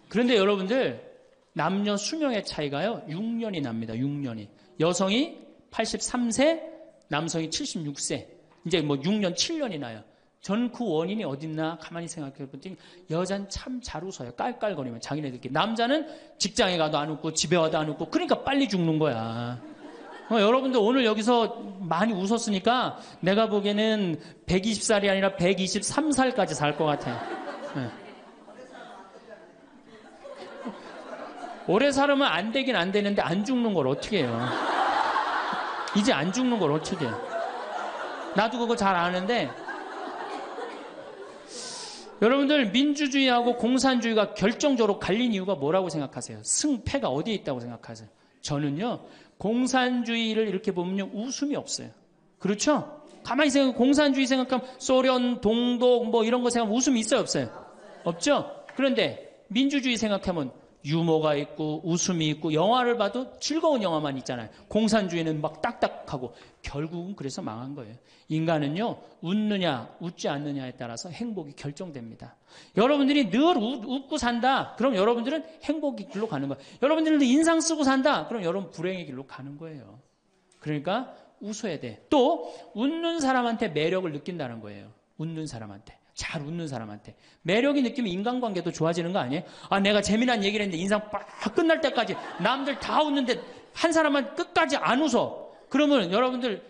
그런데 여러분들 남녀 수명의 차이가요 6년이 납니다. 6년이. 여성이 83세, 남성이 76세. 이제 뭐 6년, 7년이 나요. 전 그 원인이 어딨나 가만히 생각해 보더니 여자는 참 잘 웃어요. 깔깔거리면 자기네들끼리. 남자는 직장에 가도 안 웃고 집에 와도 안 웃고 그러니까 빨리 죽는 거야. 여러분들 오늘 여기서 많이 웃었으니까 내가 보기에는 120살이 아니라 123살까지 살 것 같아요. 네. 오래 살으면 안 되긴 안 되는데 안 죽는 걸 어떻게 해요? 이제 안 죽는 걸 어떻게 해요? 나도 그거 잘 아는데 여러분들 민주주의하고 공산주의가 결정적으로 갈린 이유가 뭐라고 생각하세요? 승패가 어디에 있다고 생각하세요? 저는요 공산주의를 이렇게 보면요 웃음이 없어요. 그렇죠? 가만히 생각하면 공산주의 생각하면 소련, 동독 뭐 이런 거 생각하면 웃음이 있어요 없어요? 없죠? 그런데 민주주의 생각하면 유머가 있고 웃음이 있고 영화를 봐도 즐거운 영화만 있잖아요. 공산주의는 막 딱딱하고 결국은 그래서 망한 거예요. 인간은요 웃느냐 웃지 않느냐에 따라서 행복이 결정됩니다. 여러분들이 늘 웃고 산다. 그럼 여러분들은 행복의 길로 가는 거예요. 여러분들도 인상 쓰고 산다. 그럼 여러분 불행의 길로 가는 거예요. 그러니까 웃어야 돼. 또 웃는 사람한테 매력을 느낀다는 거예요. 웃는 사람한테. 잘 웃는 사람한테. 매력이 느끼면 인간관계도 좋아지는 거 아니에요? 아, 내가 재미난 얘기를 했는데 인상 빡 끝날 때까지 남들 다 웃는데 한 사람은 끝까지 안 웃어. 그러면 여러분들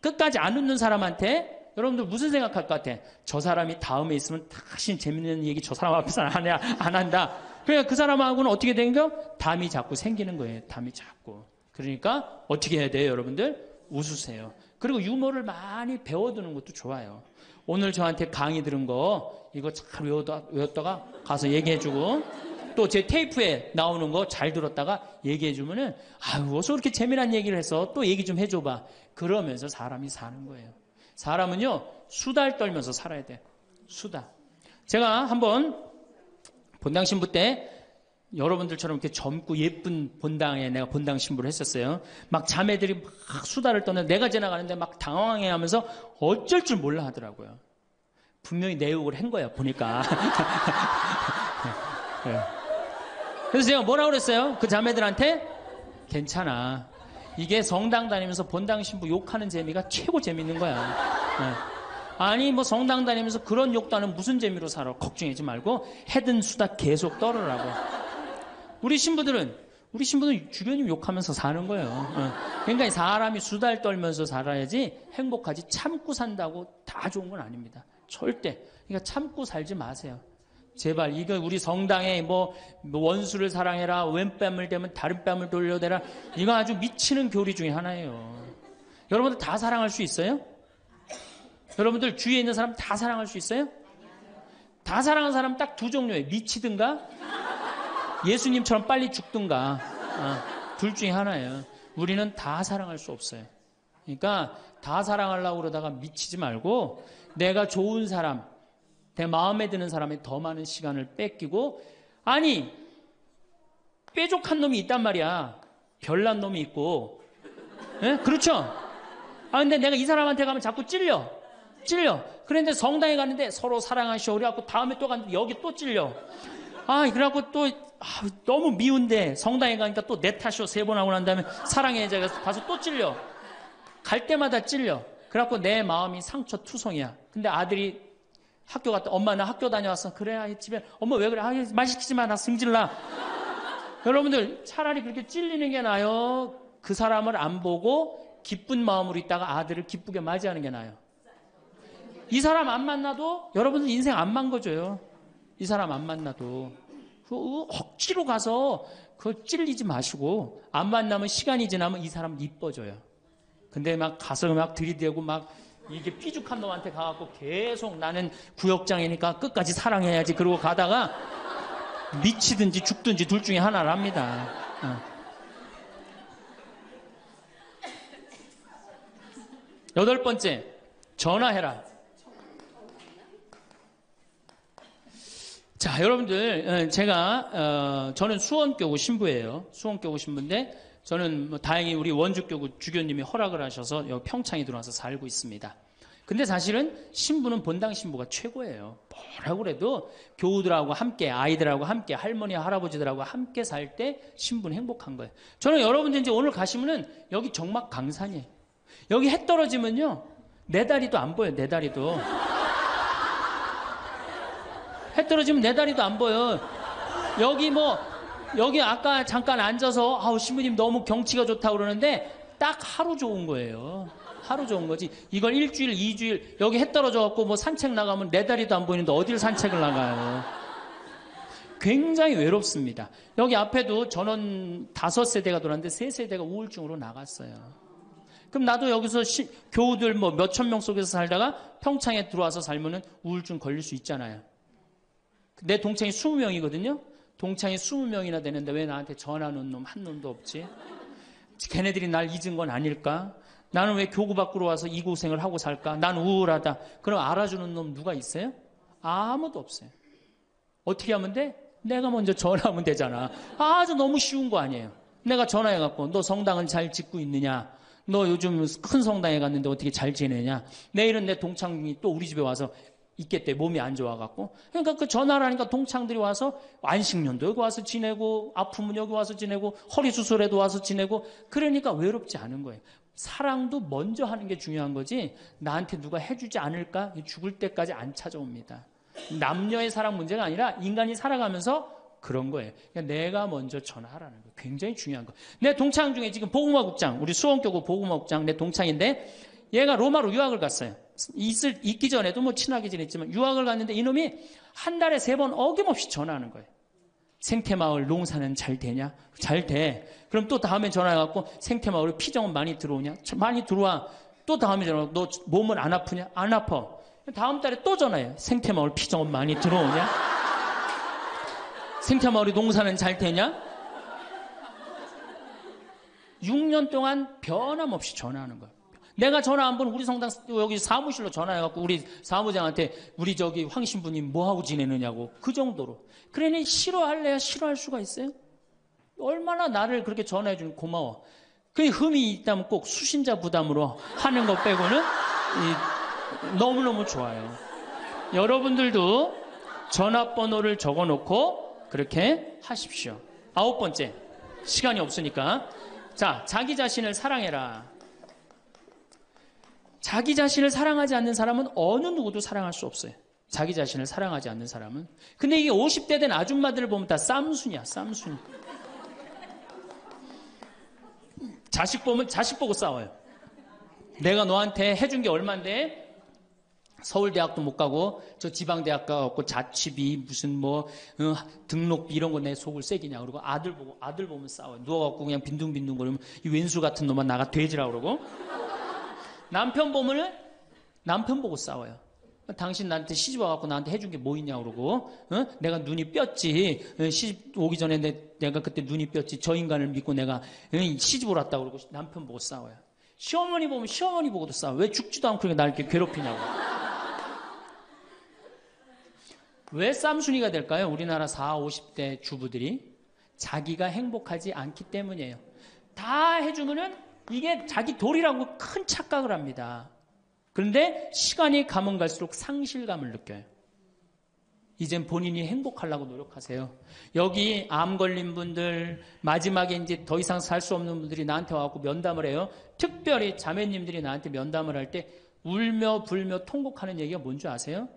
끝까지 안 웃는 사람한테 여러분들 무슨 생각할 것 같아? 저 사람이 다음에 있으면 다시 재밌는 얘기 저 사람 앞에서 안 한다. 그러니까 그 사람하고는 어떻게 된 거? 담이 자꾸 생기는 거예요. 담이 자꾸. 그러니까 어떻게 해야 돼요, 여러분들? 웃으세요. 그리고 유머를 많이 배워두는 것도 좋아요. 오늘 저한테 강의 들은 거 이거 잘 외웠다가 가서 얘기해주고 또 제 테이프에 나오는 거 잘 들었다가 얘기해주면은 아유 어서 그렇게 재미난 얘기를 해서 또 얘기 좀 해줘봐. 그러면서 사람이 사는 거예요. 사람은요 수달 떨면서 살아야 돼. 수다. 제가 한번 본당 신부 때 여러분들처럼 이렇게 젊고 예쁜 본당에 내가 본당 신부를 했었어요. 막 자매들이 막 수다를 떠는데 내가 지나가는데 막 당황해하면서 어쩔 줄 몰라 하더라고요. 분명히 내 욕을 한 거야 보니까. 네. 그래서 제가 뭐라고 그랬어요? 그 자매들한테 괜찮아. 이게 성당 다니면서 본당 신부 욕하는 재미가 최고 재밌는 거야. 네. 아니 뭐 성당 다니면서 그런 욕도 하는 무슨 재미로 살아. 걱정하지 말고 해든 수다 계속 떨으라고. 우리 신부들은 주변님 욕하면서 사는 거예요. 그러니까 사람이 수달 떨면서 살아야지 행복하지 참고 산다고 다 좋은 건 아닙니다. 절대. 그러니까 참고 살지 마세요. 제발 이거 우리 성당에 뭐 원수를 사랑해라, 왼뺨을 대면 다른 뺨을 돌려대라, 이거 아주 미치는 교리 중에 하나예요. 여러분들 다 사랑할 수 있어요? 여러분들 주위에 있는 사람 다 사랑할 수 있어요? 다 사랑하는 사람 딱 두 종류예요. 미치든가 예수님처럼 빨리 죽든가, 둘 중에 하나예요. 우리는 다 사랑할 수 없어요. 그러니까 다 사랑하려고 그러다가 미치지 말고 내가 좋은 사람, 내 마음에 드는 사람에 더 많은 시간을 뺏기고, 아니 뾰족한 놈이 있단 말이야. 별난 놈이 있고, 예? 그렇죠? 근데 내가 이 사람한테 가면 자꾸 찔려. 그런데 성당에 갔는데 서로 사랑하시오 그래갖고 다음에 또 갔는데 여기 또 찔려. 그래갖고 또 너무 미운데 성당에 가니까 또 내 탓이오 3번 하고 난 다음에 사랑해 제가 가서 또 찔려. 갈 때마다 찔려. 그래갖고 내 마음이 상처투성이야. 근데 아들이 학교 갔다, 엄마 나 학교 다녀왔어. 그래, 집에 엄마 왜 그래? 말 시키지 마, 나 승질나. 여러분들 차라리 그렇게 찔리는 게 나아요. 그 사람을 안 보고 기쁜 마음으로 있다가 아들을 기쁘게 맞이하는 게 나아요. 이 사람 안 만나도 여러분들 인생 안 망가져요. 이 사람 안 만나도 억지로 가서 그거 찔리지 마시고, 안 만나면 시간이 지나면 이 사람 이뻐져요. 근데 막 가서 막 들이대고 막 이게 삐죽한 놈한테 가갖고 계속 나는 구역장이니까 끝까지 사랑해야지 그러고 가다가 미치든지 죽든지 둘 중에 하나를 합니다. 8번째, 전화해라. 자, 여러분들, 저는 수원교구 신부예요. 수원교구 신부인데, 저는 뭐 다행히 우리 원주교구 주교님이 허락을 하셔서 여기 평창에 들어와서 살고 있습니다. 근데 사실은 신부는 본당 신부가 최고예요. 뭐라고 그래도 교우들하고 함께, 아이들하고 함께, 할머니, 할아버지들하고 함께 살 때 신부는 행복한 거예요. 저는 여러분들 이제 오늘 가시면은 여기 정막 강산이에요. 여기 해 떨어지면요, 내 다리도 안 보여요, 내 다리도. 해 떨어지면 내 다리도 안 보여. 여기 아까 잠깐 앉아서 신부님 너무 경치가 좋다고 그러는데 딱 하루 좋은 거예요. 하루 좋은 거지. 이걸 일주일, 2주일 여기 해 떨어져갖고 뭐 산책 나가면 내 다리도 안 보이는데 어딜 산책을 나가요. 굉장히 외롭습니다. 여기 앞에도 전원 5세대가 돌았는데 3세대가 우울증으로 나갔어요. 그럼 나도 여기서 교우들 뭐 몇천 명 속에서 살다가 평창에 들어와서 살면은 우울증 걸릴 수 있잖아요. 내 동창이 20명이거든요. 동창이 20명이나 되는데 왜 나한테 전화하는 놈 한 놈도 없지? 걔네들이 날 잊은 건 아닐까? 나는 왜 교구 밖으로 와서 이 고생을 하고 살까? 난 우울하다. 그럼 알아주는 놈 누가 있어요? 아무도 없어요. 어떻게 하면 돼? 내가 먼저 전화하면 되잖아. 아주 너무 쉬운 거 아니에요. 내가 전화해갖고 너 성당은 잘 짓고 있느냐? 너 요즘 큰 성당에 갔는데 어떻게 잘 지내냐? 내일은 내 동창이 또 우리 집에 와서 있겠대. 몸이 안 좋아갖고. 그러니까 그 전화를 하니까 동창들이 와서 안식년도 여기 와서 지내고, 아프면 여기 와서 지내고, 허리 수술에도 와서 지내고, 그러니까 외롭지 않은 거예요. 사랑도 먼저 하는 게 중요한 거지, 나한테 누가 해주지 않을까? 죽을 때까지 안 찾아옵니다. 남녀의 사랑 문제가 아니라 인간이 살아가면서 그런 거예요. 그러니까 내가 먼저 전화하라는 거예요. 굉장히 중요한 거예요. 내 동창 중에 지금 복음화국장, 우리 수원교구 복음화국장 내 동창인데, 얘가 로마로 유학을 갔어요. 있기 전에도 뭐 친하게 지냈지만 유학을 갔는데 이놈이 한 달에 3번 어김없이 전화하는 거예요. 생태마을 농사는 잘 되냐? 잘 돼. 그럼 또 다음에 전화해갖고 생태마을에 피정은 많이 들어오냐? 많이 들어와. 또 다음에 전화하고 너 몸은 안 아프냐? 안 아파. 다음 달에 또 전화해요. 생태마을 피정은 많이 들어오냐? 생태마을에 농사는 잘 되냐? 6년 동안 변함없이 전화하는 거예요. 내가 전화 한 번 우리 성당 여기 사무실로 전화해갖고 우리 사무장한테 우리 저기 황 신부님 뭐하고 지내느냐고, 그 정도로. 그러니 싫어할래야 싫어할 수가 있어요? 얼마나 나를 그렇게 전화해주면 고마워. 그 흠이 있다면 꼭 수신자 부담으로 하는 것 빼고는 너무너무 좋아요. 여러분들도 전화번호를 적어놓고 그렇게 하십시오. 9번째, 시간이 없으니까. 자, 자기 자신을 사랑해라. 자기 자신을 사랑하지 않는 사람은 어느 누구도 사랑할 수 없어요. 자기 자신을 사랑하지 않는 사람은. 근데 이게 50대 된 아줌마들을 보면 다 쌈순이야, 쌈순이. 자식 보면 자식 보고 싸워요. 내가 너한테 해준 게 얼만데 서울대학도 못 가고 저 지방대학 가고 자취비 무슨 뭐 등록비 이런 거 내 속을 새기냐 그러고 아들 보면 싸워요. 누워갖고 그냥 빈둥빈둥 거리면 이 왼수 같은 놈아 나가 돼지라 그러고 남편 보면은 남편 보고 싸워요. 당신 나한테 시집 와갖고 나한테 해준 게 뭐 있냐 그러고 내가 눈이 뼈지 시집 오기 전에 내가 그때 눈이 뼈지 저 인간을 믿고 내가 시집을 왔다 그러고 남편 보고 싸워요. 시어머니 보면 시어머니 보고도 싸워. 왜 죽지도 않고 나를 이렇게 괴롭히냐고. 왜 쌈순이가 될까요? 우리나라 40, 50대 주부들이 자기가 행복하지 않기 때문이에요. 다 해주면은 이게 자기 도리라고 큰 착각을 합니다. 그런데 시간이 가면 갈수록 상실감을 느껴요. 이젠 본인이 행복하려고 노력하세요. 여기 암 걸린 분들, 마지막에 이제 더 이상 살 수 없는 분들이 나한테 와갖고 면담을 해요. 특별히 자매님들이 나한테 면담을 할 때 울며 불며 통곡하는 얘기가 뭔지 아세요?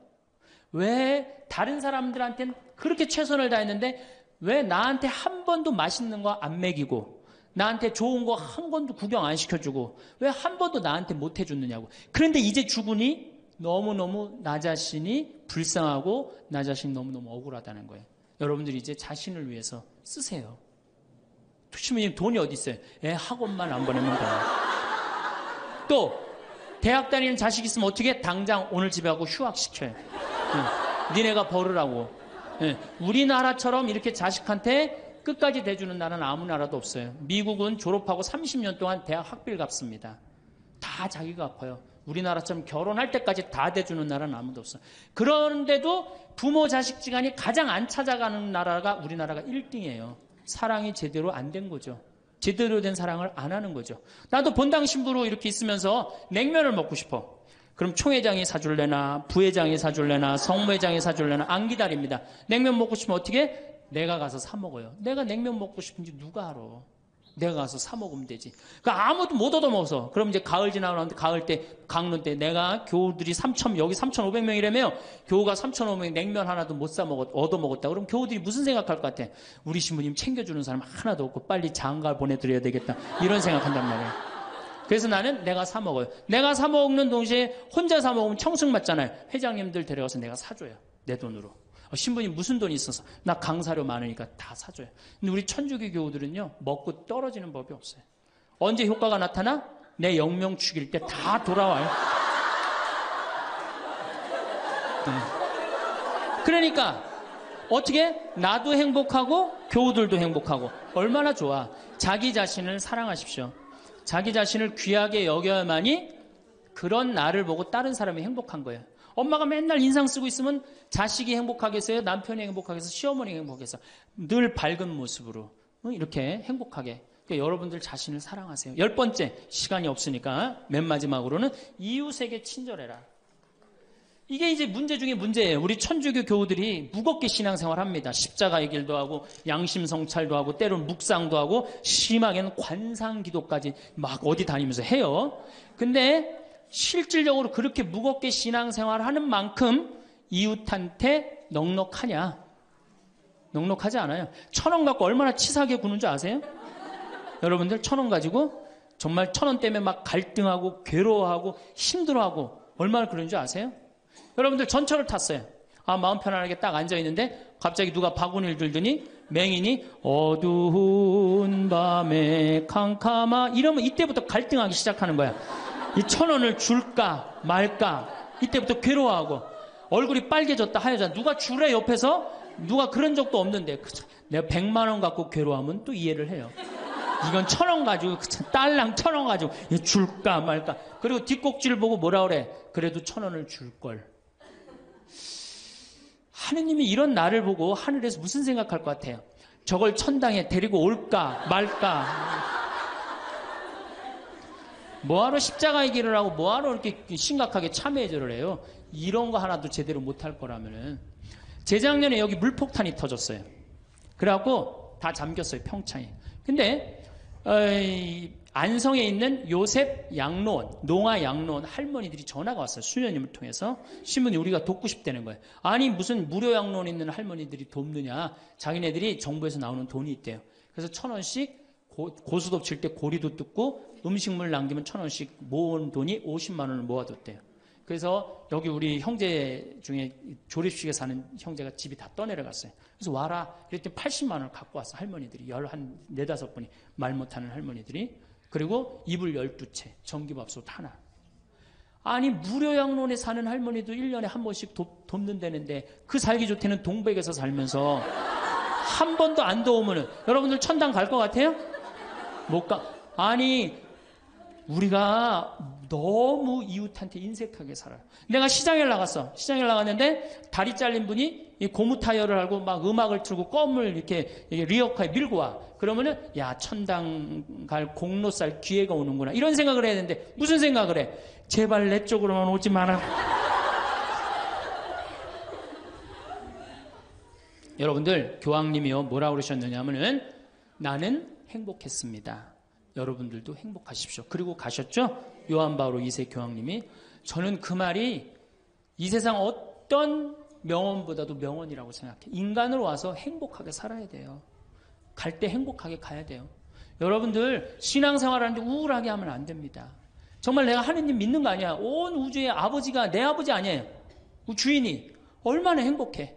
왜 다른 사람들한테는 그렇게 최선을 다했는데 왜 나한테 한 번도 맛있는 거 안 먹이고 나한테 좋은 거 한 번도 구경 안 시켜주고 왜 한 번도 나한테 못 해줬느냐고. 그런데 이제 죽으니 너무너무 나 자신이 불쌍하고 나 자신이 너무너무 억울하다는 거예요. 여러분들이 이제 자신을 위해서 쓰세요. 시부모님 돈이 어디 있어요? 애 학원만 안 보내면 돼요. 또 대학 다니는 자식 있으면 어떻게 당장 오늘 집에 가고 휴학시켜요. 니네가 벌으라고. 우리나라처럼 이렇게 자식한테 끝까지 대주는 나라는 아무 나라도 없어요. 미국은 졸업하고 30년 동안 대학 학비를 갚습니다. 다 자기가 갚아요. 우리나라처럼 결혼할 때까지 다 대주는 나라는 아무도 없어요. 그런데도 부모 자식 지간이 가장 안 찾아가는 나라가 우리나라가 1등이에요. 사랑이 제대로 안 된 거죠. 제대로 된 사랑을 안 하는 거죠. 나도 본당 신부로 이렇게 있으면서 냉면을 먹고 싶어. 그럼 총회장이 사줄래나 부회장이 사줄래나 성무회장이 사줄래나 안 기다립니다. 냉면 먹고 싶으면 어떻게? 내가 가서 사 먹어요. 내가 냉면 먹고 싶은지 누가 알아? 내가 가서 사 먹으면 되지. 그러니까 아무도 못 얻어먹어서. 그럼 이제 가을 지나고 나는데 가을 때 강론 때 내가 교우들이 3,000 여기 3,500명이라며 교우가 3,500명 냉면 하나도 못 사 먹었 얻어먹었다. 그럼 교우들이 무슨 생각할 것 같아? 우리 신부님 챙겨주는 사람 하나도 없고 빨리 장가 보내드려야 되겠다. 이런 생각한단 말이에요. 그래서 나는 내가 사 먹어요. 내가 사 먹는 동시에 혼자 사 먹으면 청승 맞잖아요. 회장님들 데려가서 내가 사줘요. 내 돈으로. 신부님 무슨 돈이 있어서? 나 강사료 많으니까 다 사줘요. 근데 우리 천주교 교우들은요. 먹고 떨어지는 법이 없어요. 언제 효과가 나타나? 내 영명 죽일 때 다 돌아와요. 그러니까 어떻게? 나도 행복하고 교우들도 행복하고 얼마나 좋아. 자기 자신을 사랑하십시오. 자기 자신을 귀하게 여겨야만이 그런 나를 보고 다른 사람이 행복한 거예요. 엄마가 맨날 인상 쓰고 있으면 자식이 행복하겠어요? 남편이 행복하겠어요? 시어머니가 행복하겠어요? 늘 밝은 모습으로 이렇게 행복하게. 그러니까 여러분들 자신을 사랑하세요. 10번째, 시간이 없으니까 맨 마지막으로는 이웃에게 친절해라. 이게 이제 문제 중에 문제예요. 우리 천주교 교우들이 무겁게 신앙생활 합니다. 십자가의 길도 하고 양심 성찰도 하고 때로는 묵상도 하고 심하게는 관상기도까지 막 어디 다니면서 해요. 근데 실질적으로 그렇게 무겁게 신앙생활을 하는 만큼 이웃한테 넉넉하냐? 넉넉하지 않아요. 1,000원 갖고 얼마나 치사하게 구는 줄 아세요? 여러분들 1,000원 가지고 정말 1,000원 때문에 막 갈등하고 괴로워하고 힘들어하고 얼마나 그런 줄 아세요? 여러분들 전철을 탔어요. 아, 마음 편안하게 딱 앉아있는데 갑자기 누가 바구니를 들더니 맹인이 어두운 밤에 캄캄하 이러면 이때부터 갈등하기 시작하는 거야. 이 1,000원을 줄까 말까 이때부터 괴로워하고 얼굴이 빨개졌다 하여졌다. 누가 주래 옆에서 누가 그런 적도 없는데 내가 100만 원 갖고 괴로워하면 또 이해를 해요. 이건 1,000원 가지고 딸랑 1,000원 가지고 줄까 말까. 그리고 뒷꼭지를 보고 뭐라 그래. 그래도 1,000원을 줄걸. 하느님이 이런 나를 보고 하늘에서 무슨 생각할 것 같아요? 저걸 천당에 데리고 올까 말까. 뭐하러 십자가의 길을 하고 뭐하러 이렇게 심각하게 참회절을 해요? 이런 거 하나도 제대로 못할 거라면은. 재작년에 여기 물폭탄이 터졌어요. 그래갖고 다 잠겼어요, 평창에. 근데 안성에 있는 요셉 양로원, 농아 양로원 할머니들이 전화가 왔어요. 수녀님을 통해서. 신부님 우리가 돕고 싶다는 거예요. 아니 무슨 무료 양로원 있는 할머니들이 돕느냐. 자기네들이 정부에서 나오는 돈이 있대요. 그래서 1,000원씩 고수톱 칠 때 고리도 뜯고 음식물 남기면 1,000원씩 모은 돈이 50만 원을 모아뒀대요. 그래서 여기 우리 형제 중에 조립식에 사는 형제가 집이 다 떠내려갔어요. 그래서 와라. 이랬더니 80만 원을 갖고 왔어. 할머니들이. 한 4, 5분이 말 못하는 할머니들이. 그리고 이불 12채, 전기밥솥 하나. 아니 무료 양론에 사는 할머니도 1년에 한 번씩 돕는다는데 그 살기 좋다는 동백에서 살면서 한 번도 안 도우면은 여러분들 천당 갈 것 같아요? 못 가. 아니 우리가 너무 이웃한테 인색하게 살아요. 내가 시장에 나갔어. 시장에 나갔는데 다리 잘린 분이 이 고무 타이어를 하고 막 음악을 틀고 껌을 이렇게 리어카에 밀고 와. 그러면은 야 천당 갈 공로살 기회가 오는구나. 이런 생각을 해야 되는데 무슨 생각을 해? 제발 내 쪽으로만 오지 마라. 여러분들 교황님이요 뭐라고 그러셨느냐면은 나는 행복했습니다. 여러분들도 행복하십시오. 그리고 가셨죠? 요한 바오로 2세 교황님이. 저는 그 말이 이 세상 어떤 명언보다도 명언이라고 생각해. 인간으로 와서 행복하게 살아야 돼요. 갈 때 행복하게 가야 돼요. 여러분들 신앙생활하는데 우울하게 하면 안 됩니다. 정말 내가 하느님 믿는 거 아니야. 온 우주의 아버지가 내 아버지 아니에요. 주인이 얼마나 행복해.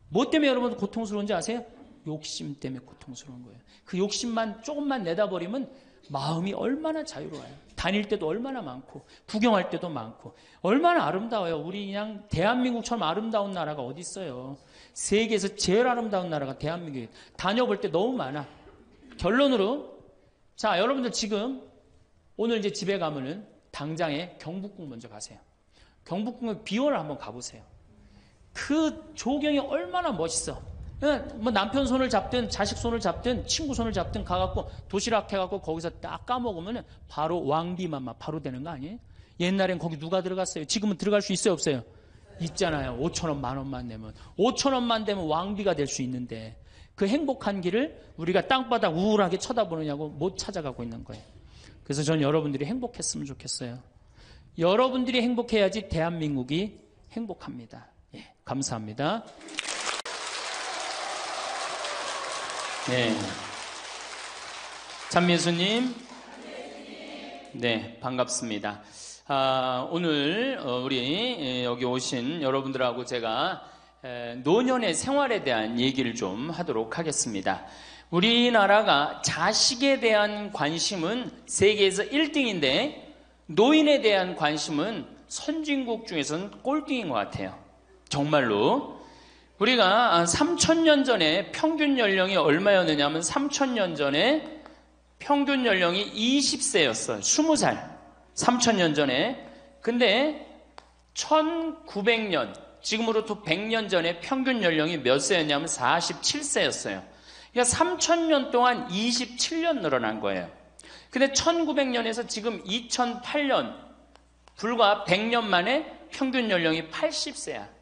뭐 때문에 여러분들 고통스러운지 아세요? 욕심 때문에 고통스러운 거예요. 그 욕심만 조금만 내다버리면 마음이 얼마나 자유로워요. 다닐 때도 얼마나 많고 구경할 때도 많고 얼마나 아름다워요. 우리 그냥 대한민국처럼 아름다운 나라가 어디 있어요. 세계에서 제일 아름다운 나라가 대한민국이에요. 다녀볼 때 너무 많아. 결론으로 자 여러분들 지금 오늘 이제 집에 가면은 당장에 경복궁 먼저 가세요. 경복궁의 비원을 한번 가보세요. 그 조경이 얼마나 멋있어. 뭐 남편 손을 잡든 자식 손을 잡든 친구 손을 잡든 가갖고 도시락 해갖고 거기서 딱 까먹으면 바로 왕비만 바로 되는 거 아니에요? 옛날엔 거기 누가 들어갔어요? 지금은 들어갈 수 있어요 없어요? 있잖아요. 5,000원 10,000원만 내면 5,000원만 되면 왕비가 될 수 있는데 그 행복한 길을 우리가 땅바닥 우울하게 쳐다보느냐고 못 찾아가고 있는 거예요. 그래서 전 여러분들이 행복했으면 좋겠어요. 여러분들이 행복해야지 대한민국이 행복합니다. 예, 감사합니다. 네. 참예수님. 네, 반갑습니다. 오늘 우리 여기 오신 여러분들하고 제가 노년의 생활에 대한 얘기를 좀 하도록 하겠습니다. 우리나라가 자식에 대한 관심은 세계에서 1등인데 노인에 대한 관심은 선진국 중에서는 꼴등인 것 같아요. 정말로. 우리가 3,000년 전에 평균 연령이 얼마였느냐 하면 3,000년 전에 평균 연령이 20세였어요. 20살. 3,000년 전에. 근데 1900년, 지금으로부터 100년 전에 평균 연령이 몇 세였냐면 47세였어요. 그러니까 3,000년 동안 27년 늘어난 거예요. 근데 1900년에서 지금 2008년, 불과 100년 만에 평균 연령이 80세야.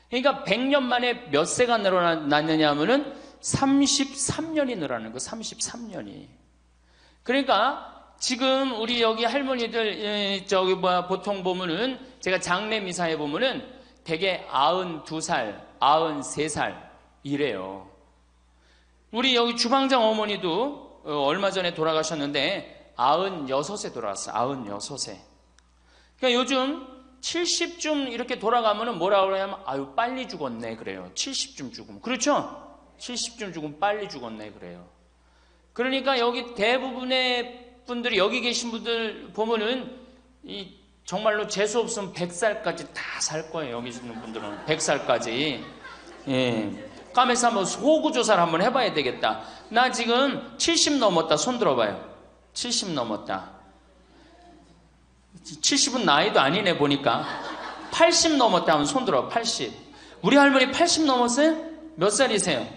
그러니까 100년 만에 몇 세가 늘어났느냐 하면은 33년이 늘어나는 거예요. 33년이. 그러니까 지금 우리 여기 할머니들 보통 보면은 제가 장례 미사에 보면은 대개 92살, 93살 이래요. 우리 여기 주방장 어머니도 얼마 전에 돌아가셨는데 96세 돌아왔어요. 96세. 그러니까 요즘 70쯤 이렇게 돌아가면은 뭐라고 그러냐면 아유 빨리 죽었네 그래요. 70쯤 죽으면. 그렇죠? 70쯤 죽으면 빨리 죽었네 그래요. 그러니까 여기 대부분의 분들이 여기 계신 분들 보면은 정말로 재수 없으면 100살까지 다 살 거예요. 여기 있는 분들은 100살까지. 예. 까매서 한번 소구조사를 한번 해봐야 되겠다. 나 지금 70 넘었다. 손 들어봐요. 70 넘었다. 70은 나이도 아니네 보니까. 80 넘었다 하면 손 들어. 80. 우리 할머니 80 넘었어요? 몇 살이세요?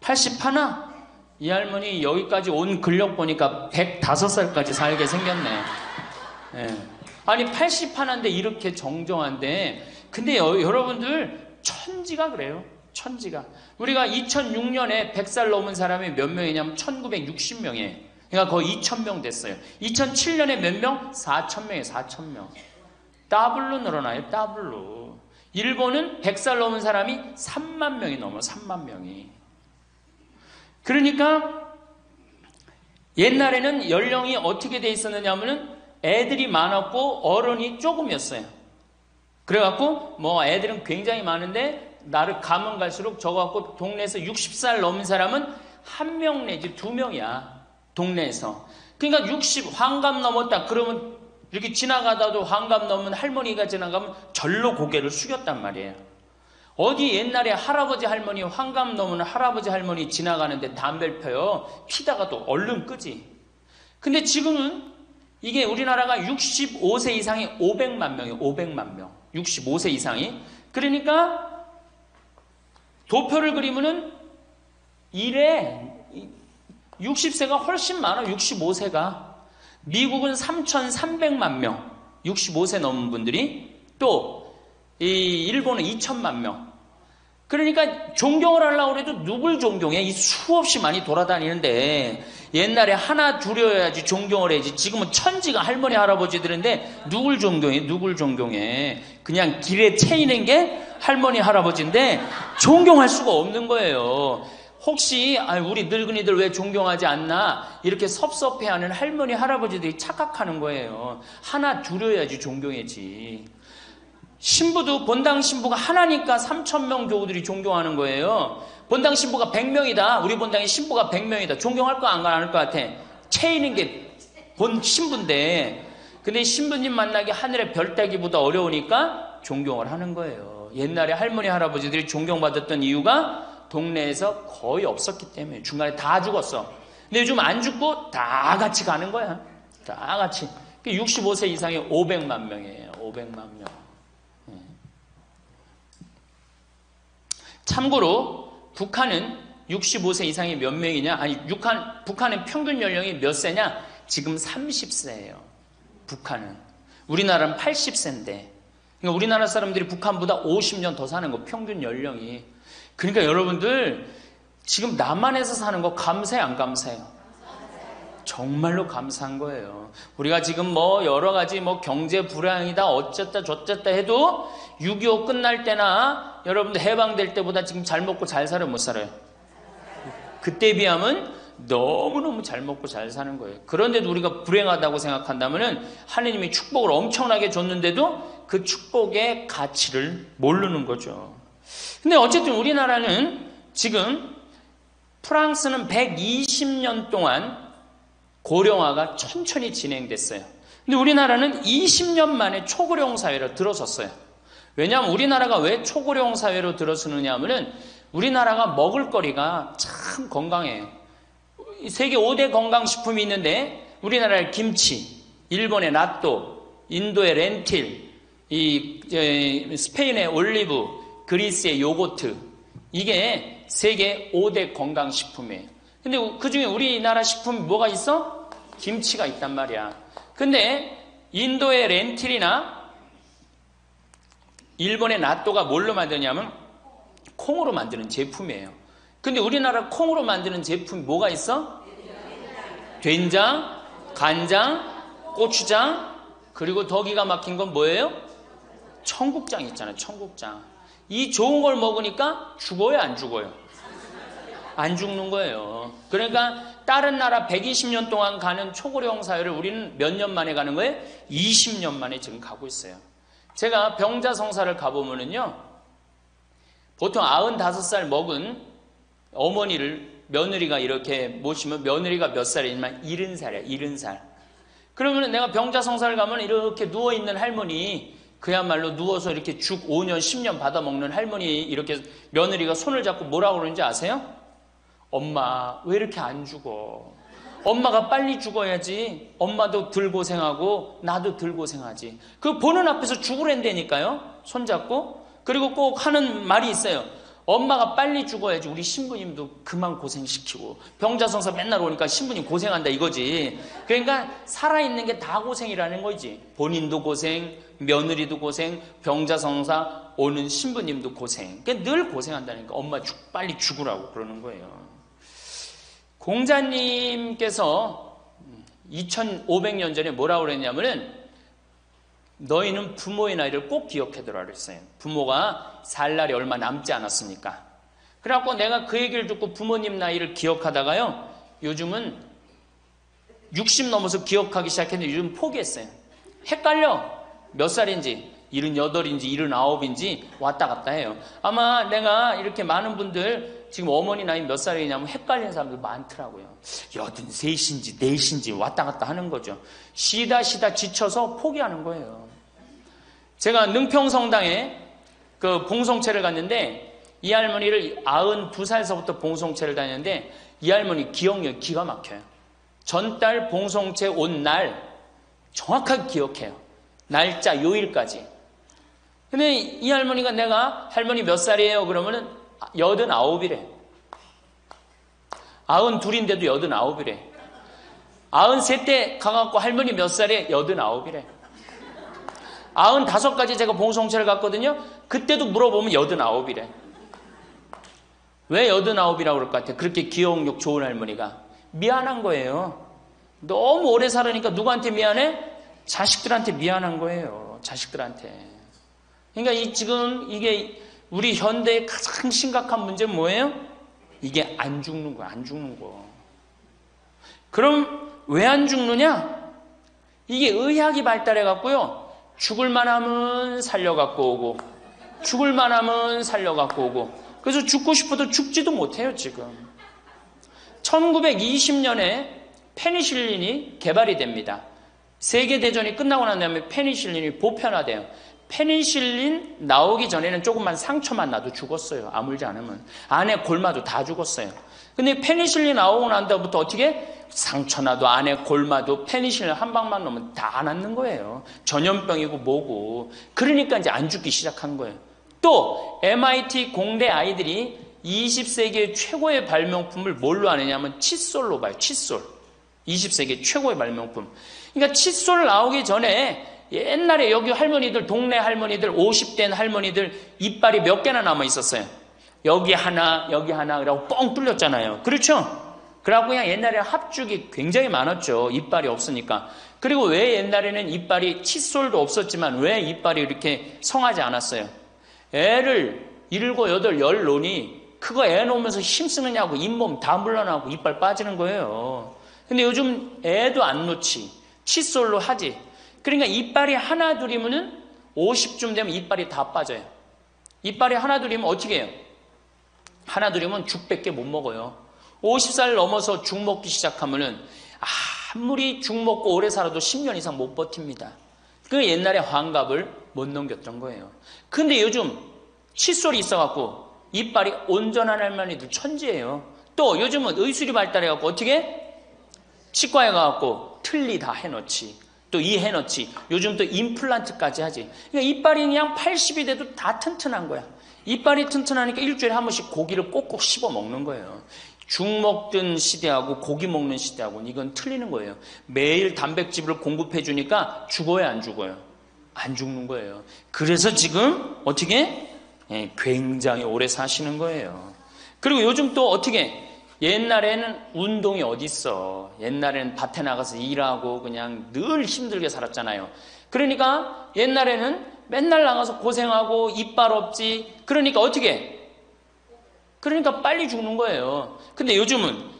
81? 이 할머니 여기까지 온 근력 보니까 105살까지 살게 생겼네. 예. 아니 81인데 이렇게 정정한데 근데 여러분들 천지가 그래요. 천지가. 우리가 2006년에 100살 넘은 사람이 몇 명이냐면 1960명이에요. 그러니까 거의 2,000명 됐어요. 2007년에 몇 명? 4,000명이에요. 4,000명. 더블로 늘어나요. 더블로. 일본은 100살 넘은 사람이 3만 명이 넘어요. 3만 명이. 그러니까 옛날에는 연령이 어떻게 돼 있었느냐 하면은 애들이 많았고 어른이 조금이었어요. 그래갖고 뭐 애들은 굉장히 많은데 나를 가면 갈수록 저갖고 동네에서 60살 넘은 사람은 1명 내지 2명이야. 동네에서. 그러니까 60 환갑 넘었다 그러면 이렇게 지나가다도 환갑 넘은 할머니가 지나가면 절로 고개를 숙였단 말이에요. 어디 옛날에 할아버지 할머니 환갑 넘은 할아버지 할머니 지나가는데 담배를 펴요. 피다가도 얼른 끄지. 근데 지금은 이게 우리나라가 65세 이상이 500만 명이에요. 500만 명. 65세 이상이. 그러니까 도표를 그리면은 1에 60세가 훨씬 많아. 65세가. 미국은 3,300만 명. 65세 넘은 분들이. 또 이 일본은 2천만 명. 그러니까 존경을 하려고 해도 누굴 존경해? 이 수없이 많이 돌아다니는데 옛날에 하나 둘이어야지 존경을 해야지. 지금은 천지가 할머니 할아버지들인데 누굴 존경해? 누굴 존경해? 그냥 길에 채이는 게 할머니 할아버지인데 존경할 수가 없는 거예요. 혹시 우리 늙은이들 왜 존경하지 않나 이렇게 섭섭해하는 할머니 할아버지들이 착각하는 거예요. 하나 둘이어야지 존경해지. 신부도 본당 신부가 하나니까 3,000명 교우들이 존경하는 거예요. 본당 신부가 100명이다. 우리 본당에 신부가 100명이다. 존경할 거 안 할 것 같아. 채이는 게 본 신부인데 근데 신부님 만나기 하늘의 별 따기보다 어려우니까 존경을 하는 거예요. 옛날에 할머니 할아버지들이 존경받았던 이유가 동네에서 거의 없었기 때문에 중간에 다 죽었어. 근데 요즘 안 죽고 다 같이 가는 거야. 다 같이. 65세 이상이 500만 명이에요. 500만 명. 참고로 북한은 65세 이상이 몇 명이냐? 아니, 북한은 평균 연령이 몇 세냐? 지금 30세예요. 북한은. 우리나라는 80세인데. 그러니까 우리나라 사람들이 북한보다 50년 더 사는 거, 평균 연령이. 그러니까 여러분들 지금 남한에서 사는 거 감사해 안 감사해요? 정말로 감사한 거예요. 우리가 지금 뭐 여러 가지 뭐 경제 불황이다 어쨌다 저쨌다 해도 6.25 끝날 때나 여러분들 해방될 때보다 지금 잘 먹고 잘 살아요 못 살아요? 그때 비하면 너무너무 잘 먹고 잘 사는 거예요. 그런데도 우리가 불행하다고 생각한다면 하느님이 축복을 엄청나게 줬는데도 그 축복의 가치를 모르는 거죠. 근데 어쨌든 우리나라는 지금 프랑스는 120년 동안 고령화가 천천히 진행됐어요. 근데 우리나라는 20년 만에 초고령 사회로 들어섰어요. 왜냐하면 우리나라가 왜 초고령 사회로 들어서느냐 하면은 우리나라가 먹을거리가 참 건강해요. 세계 5대 건강식품이 있는데 우리나라의 김치, 일본의 나또, 인도의 렌틸, 스페인의 올리브, 그리스의 요거트 이게 세계 5대 건강식품이에요. 근데 그 중에 우리나라 식품이 뭐가 있어? 김치가 있단 말이야. 근데 인도의 렌틸이나 일본의 나또가 뭘로 만드냐면 콩으로 만드는 제품이에요. 근데 우리나라 콩으로 만드는 제품이 뭐가 있어? 된장, 간장, 고추장, 그리고 더 기가 막힌 건 뭐예요? 청국장 있잖아요. 청국장. 이 좋은 걸 먹으니까 죽어요, 안 죽어요? 안 죽는 거예요. 그러니까 다른 나라 120년 동안 가는 초고령 사회를 우리는 몇 년 만에 가는 거예요? 20년 만에 지금 가고 있어요. 제가 병자성사를 가보면은요, 보통 95살 먹은 어머니를 며느리가 이렇게 모시면 며느리가 몇 살이냐면 70살이야, 70살. 그러면 내가 병자성사를 가면 이렇게 누워있는 할머니, 그야말로 누워서 이렇게 죽 5년, 10년 받아먹는 할머니 이렇게 며느리가 손을 잡고 뭐라고 그러는지 아세요? 엄마, 왜 이렇게 안 죽어? 엄마가 빨리 죽어야지. 엄마도 덜 고생하고 나도 덜 고생하지. 그 보는 앞에서 죽으랜다니까요. 손잡고. 그리고 꼭 하는 말이 있어요. 엄마가 빨리 죽어야지 우리 신부님도 그만 고생시키고. 병자성사 맨날 오니까 신부님 고생한다 이거지. 그러니까 살아있는 게 다 고생이라는 거지. 본인도 고생, 며느리도 고생, 병자성사 오는 신부님도 고생. 그러니까 늘 고생한다니까. 엄마 빨리 죽으라고 그러는 거예요. 공자님께서 2500년 전에 뭐라고 그랬냐면은 너희는 부모의 나이를 꼭 기억해두라 그랬어요. 부모가 살 날이 얼마 남지 않았으니까. 그래갖고 내가 그 얘기를 듣고 부모님 나이를 기억하다가요, 요즘은 60 넘어서 기억하기 시작했는데 요즘 포기했어요. 헷갈려. 몇 살인지 78인지 79인지 왔다 갔다 해요. 아마 내가 이렇게 많은 분들 지금 어머니 나이 몇 살이냐면 헷갈리는 사람들 많더라고요. 83인지 4인지 왔다 갔다 하는 거죠. 쉬다 지쳐서 포기하는 거예요. 제가 능평성당에 그 봉송체를 갔는데 이 할머니를 92살서부터 봉송체를 다녔는데 이 할머니 기억력이 기가 막혀요. 전달 봉송체 온 날 정확하게 기억해요. 날짜 요일까지. 근데 이 할머니가 내가 할머니 몇 살이에요? 그러면은 89이래. 92인데도 89이래. 93때 가갖고 할머니 몇 살에 89이래. 95까지 제가 봉송체를 갔거든요. 그때도 물어보면 89이래. 왜 89이라고 그럴 것 같아요? 그렇게 기억력 좋은 할머니가. 미안한 거예요. 너무 오래 살으니까 누구한테 미안해? 자식들한테 미안한 거예요. 자식들한테. 그러니까 지금 이게 우리 현대의 가장 심각한 문제는 뭐예요? 이게 안 죽는 거야. 안 죽는 거. 그럼 왜 안 죽느냐? 이게 의학이 발달해 갖고요. 죽을 만하면 살려갖고 오고 죽을 만하면 살려갖고 오고 그래서 죽고 싶어도 죽지도 못해요. 지금 1920년에 페니실린이 개발이 됩니다. 세계대전이 끝나고 난 다음에 페니실린이 보편화돼요. 페니실린 나오기 전에는 조금만 상처만 나도 죽었어요. 아물지 않으면. 안에 골마도 다 죽었어요. 근데 페니실린 나오고 난 다음부터 어떻게? 상처 나도 안에 골마도 페니실린 한 방만 넣으면 다 낫는 거예요. 전염병이고 뭐고. 그러니까 이제 안 죽기 시작한 거예요. 또 MIT 공대 아이들이 20세기의 최고의 발명품을 뭘로 아느냐면 칫솔로 봐요. 칫솔. 20세기 최고의 발명품. 그러니까 칫솔 나오기 전에 옛날에 여기 할머니들, 동네 할머니들, 50된 할머니들 이빨이 몇 개나 남아 있었어요. 여기 하나, 그러고 뻥 뚫렸잖아요. 그렇죠? 그래갖고 그냥 옛날에는 합죽이 굉장히 많았죠. 이빨이 없으니까. 그리고 왜 옛날에는 이빨이 칫솔도 없었지만 왜 이빨이 이렇게 성하지 않았어요? 애를 7, 8, 10 놓으니 그거 애 놓으면서 힘쓰느냐고 잇몸 다 물러나고 이빨 빠지는 거예요. 근데 요즘 애도 안 놓지. 칫솔로 하지. 그러니까 이빨이 하나 둘이면은 50쯤 되면 이빨이 다 빠져요. 이빨이 하나 둘이면 어떻게 해요? 하나 둘이면 죽밖에 못 먹어요. 50살 넘어서 죽 먹기 시작하면은 아무리 죽 먹고 오래 살아도 10년 이상 못 버팁니다. 그 옛날에 환갑을 못 넘겼던 거예요. 근데 요즘 칫솔이 있어갖고 이빨이 온전한 할머니들 천지예요. 또 요즘은 의술이 발달해갖고 어떻게? 치과에 가갖고 틀니 다 해놓지. 또 이 해놓지. 요즘 또 임플란트까지 하지. 그러니까 이빨이 그냥 80이 돼도 다 튼튼한 거야. 이빨이 튼튼하니까 일주일에 한 번씩 고기를 꼭꼭 씹어 먹는 거예요. 죽 먹던 시대하고 고기 먹는 시대하고는 이건 틀리는 거예요. 매일 단백질을 공급해 주니까 죽어요, 안 죽어요? 안 죽는 거예요. 그래서 지금 어떻게? 굉장히 오래 사시는 거예요. 그리고 요즘 또 어떻게? 옛날에는 운동이 어딨어. 옛날에는 밭에 나가서 일하고 그냥 늘 힘들게 살았잖아요. 그러니까 옛날에는 맨날 나가서 고생하고 이빨 없지. 그러니까 어떻게? 그러니까 빨리 죽는 거예요. 근데 요즘은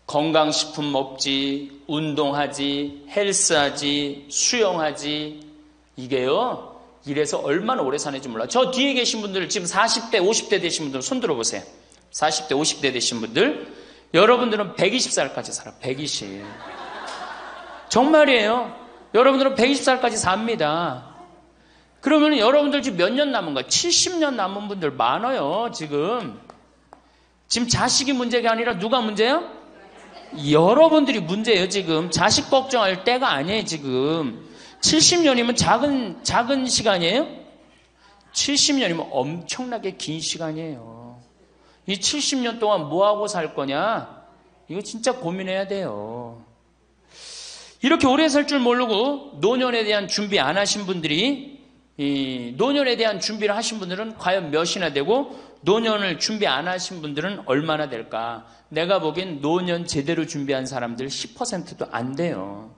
건강식품 먹지, 운동하지, 헬스하지, 수영하지. 이게요. 이래서 얼마나 오래 사는지 몰라. 저 뒤에 계신 분들 지금 40대, 50대 되신 분들 손 들어보세요. 40대, 50대 되신 분들 여러분들은 120살까지 살아. 120. 정말이에요. 여러분들은 120살까지 삽니다. 그러면 여러분들 지금 몇 년 남은 거야? 70년 남은 분들 많아요. 지금 자식이 문제가 아니라 누가 문제예요? 여러분들이 문제예요. 지금 자식 걱정할 때가 아니에요. 지금 70년이면 작은 시간이에요? 70년이면 엄청나게 긴 시간이에요. 이 70년 동안 뭐하고 살 거냐? 이거 진짜 고민해야 돼요. 이렇게 오래 살 줄 모르고 노년에 대한 준비 안 하신 분들이 이 노년에 대한 준비를 하신 분들은 과연 몇이나 되고 노년을 준비 안 하신 분들은 얼마나 될까? 내가 보기엔 노년 제대로 준비한 사람들 10%도 안 돼요.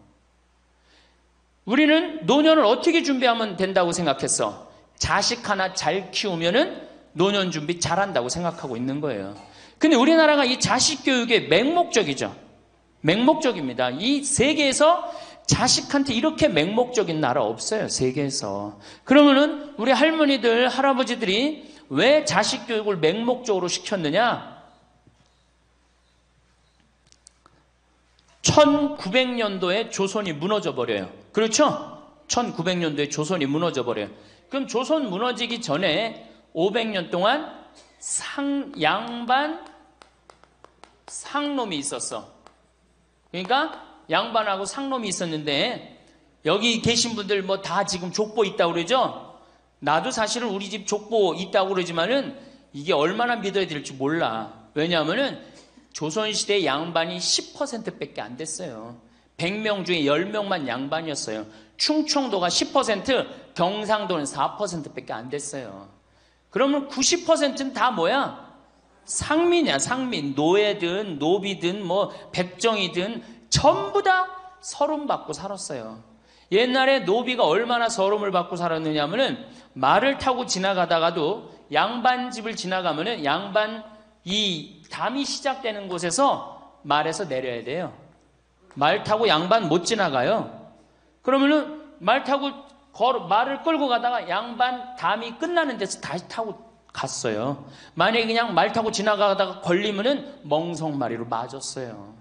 우리는 노년을 어떻게 준비하면 된다고 생각했어? 자식 하나 잘 키우면은 노년 준비 잘한다고 생각하고 있는 거예요. 근데 우리나라가 이 자식 교육의 맹목적이죠. 맹목적입니다. 이 세계에서 자식한테 이렇게 맹목적인 나라 없어요. 세계에서. 그러면은 우리 할머니들, 할아버지들이 왜 자식 교육을 맹목적으로 시켰느냐? 1900년도에 조선이 무너져 버려요. 그렇죠? 1900년도에 조선이 무너져 버려요. 그럼 조선 무너지기 전에 500년 동안 양반 상놈이 있었어. 그러니까 양반하고 상놈이 있었는데, 여기 계신 분들 뭐 다 지금 족보 있다고 그러죠? 나도 사실은 우리 집 족보 있다고 그러지만은 이게 얼마나 믿어야 될지 몰라. 왜냐하면은 조선시대 양반이 10%밖에 안 됐어요. 100명 중에 10명만 양반이었어요. 충청도가 10%, 경상도는 4%밖에 안 됐어요. 그러면 90%는 다 뭐야? 상민이야, 상민. 노예든 노비든 뭐 백정이든 전부 다 서름 받고 살았어요. 옛날에 노비가 얼마나 서름을 받고 살았느냐 하면은, 말을 타고 지나가다가도 양반 집을 지나가면은 양반 이 담이 시작되는 곳에서 말에서 내려야 돼요. 말 타고 양반 못 지나가요. 그러면은 말 타고 말을 끌고 가다가 양반 담이 끝나는 데서 다시 타고 갔어요. 만약에 그냥 말 타고 지나가다가 걸리면은 멍석마리로 맞았어요.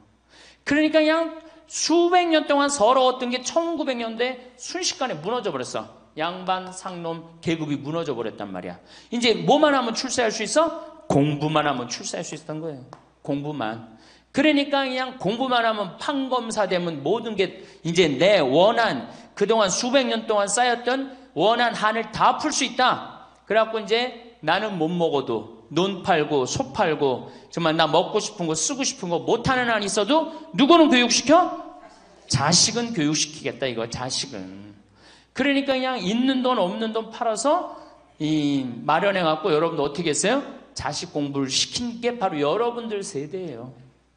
그러니까 그냥 수백 년 동안 서러웠던 게 1900년대에 순식간에 무너져 버렸어. 양반, 상놈, 계급이 무너져 버렸단 말이야. 이제 뭐만 하면 출세할 수 있어? 공부만 하면 출세할 수 있었던 거예요. 공부만. 그러니까 그냥 공부만 하면 판검사 되면 모든 게 이제 내 원한, 그동안 수백 년 동안 쌓였던 원한 한을 다 풀 수 있다. 그래갖고 이제 나는 못 먹어도 논 팔고 소 팔고 정말 나 먹고 싶은 거 쓰고 싶은 거 못하는 한 있어도 누구는 교육시켜? 자식은 교육시키겠다 이거. 자식은. 그러니까 그냥 있는 돈 없는 돈 팔아서 마련해갖고 여러분들 어떻게 했어요? 자식 공부를 시킨 게 바로 여러분들 세대예요.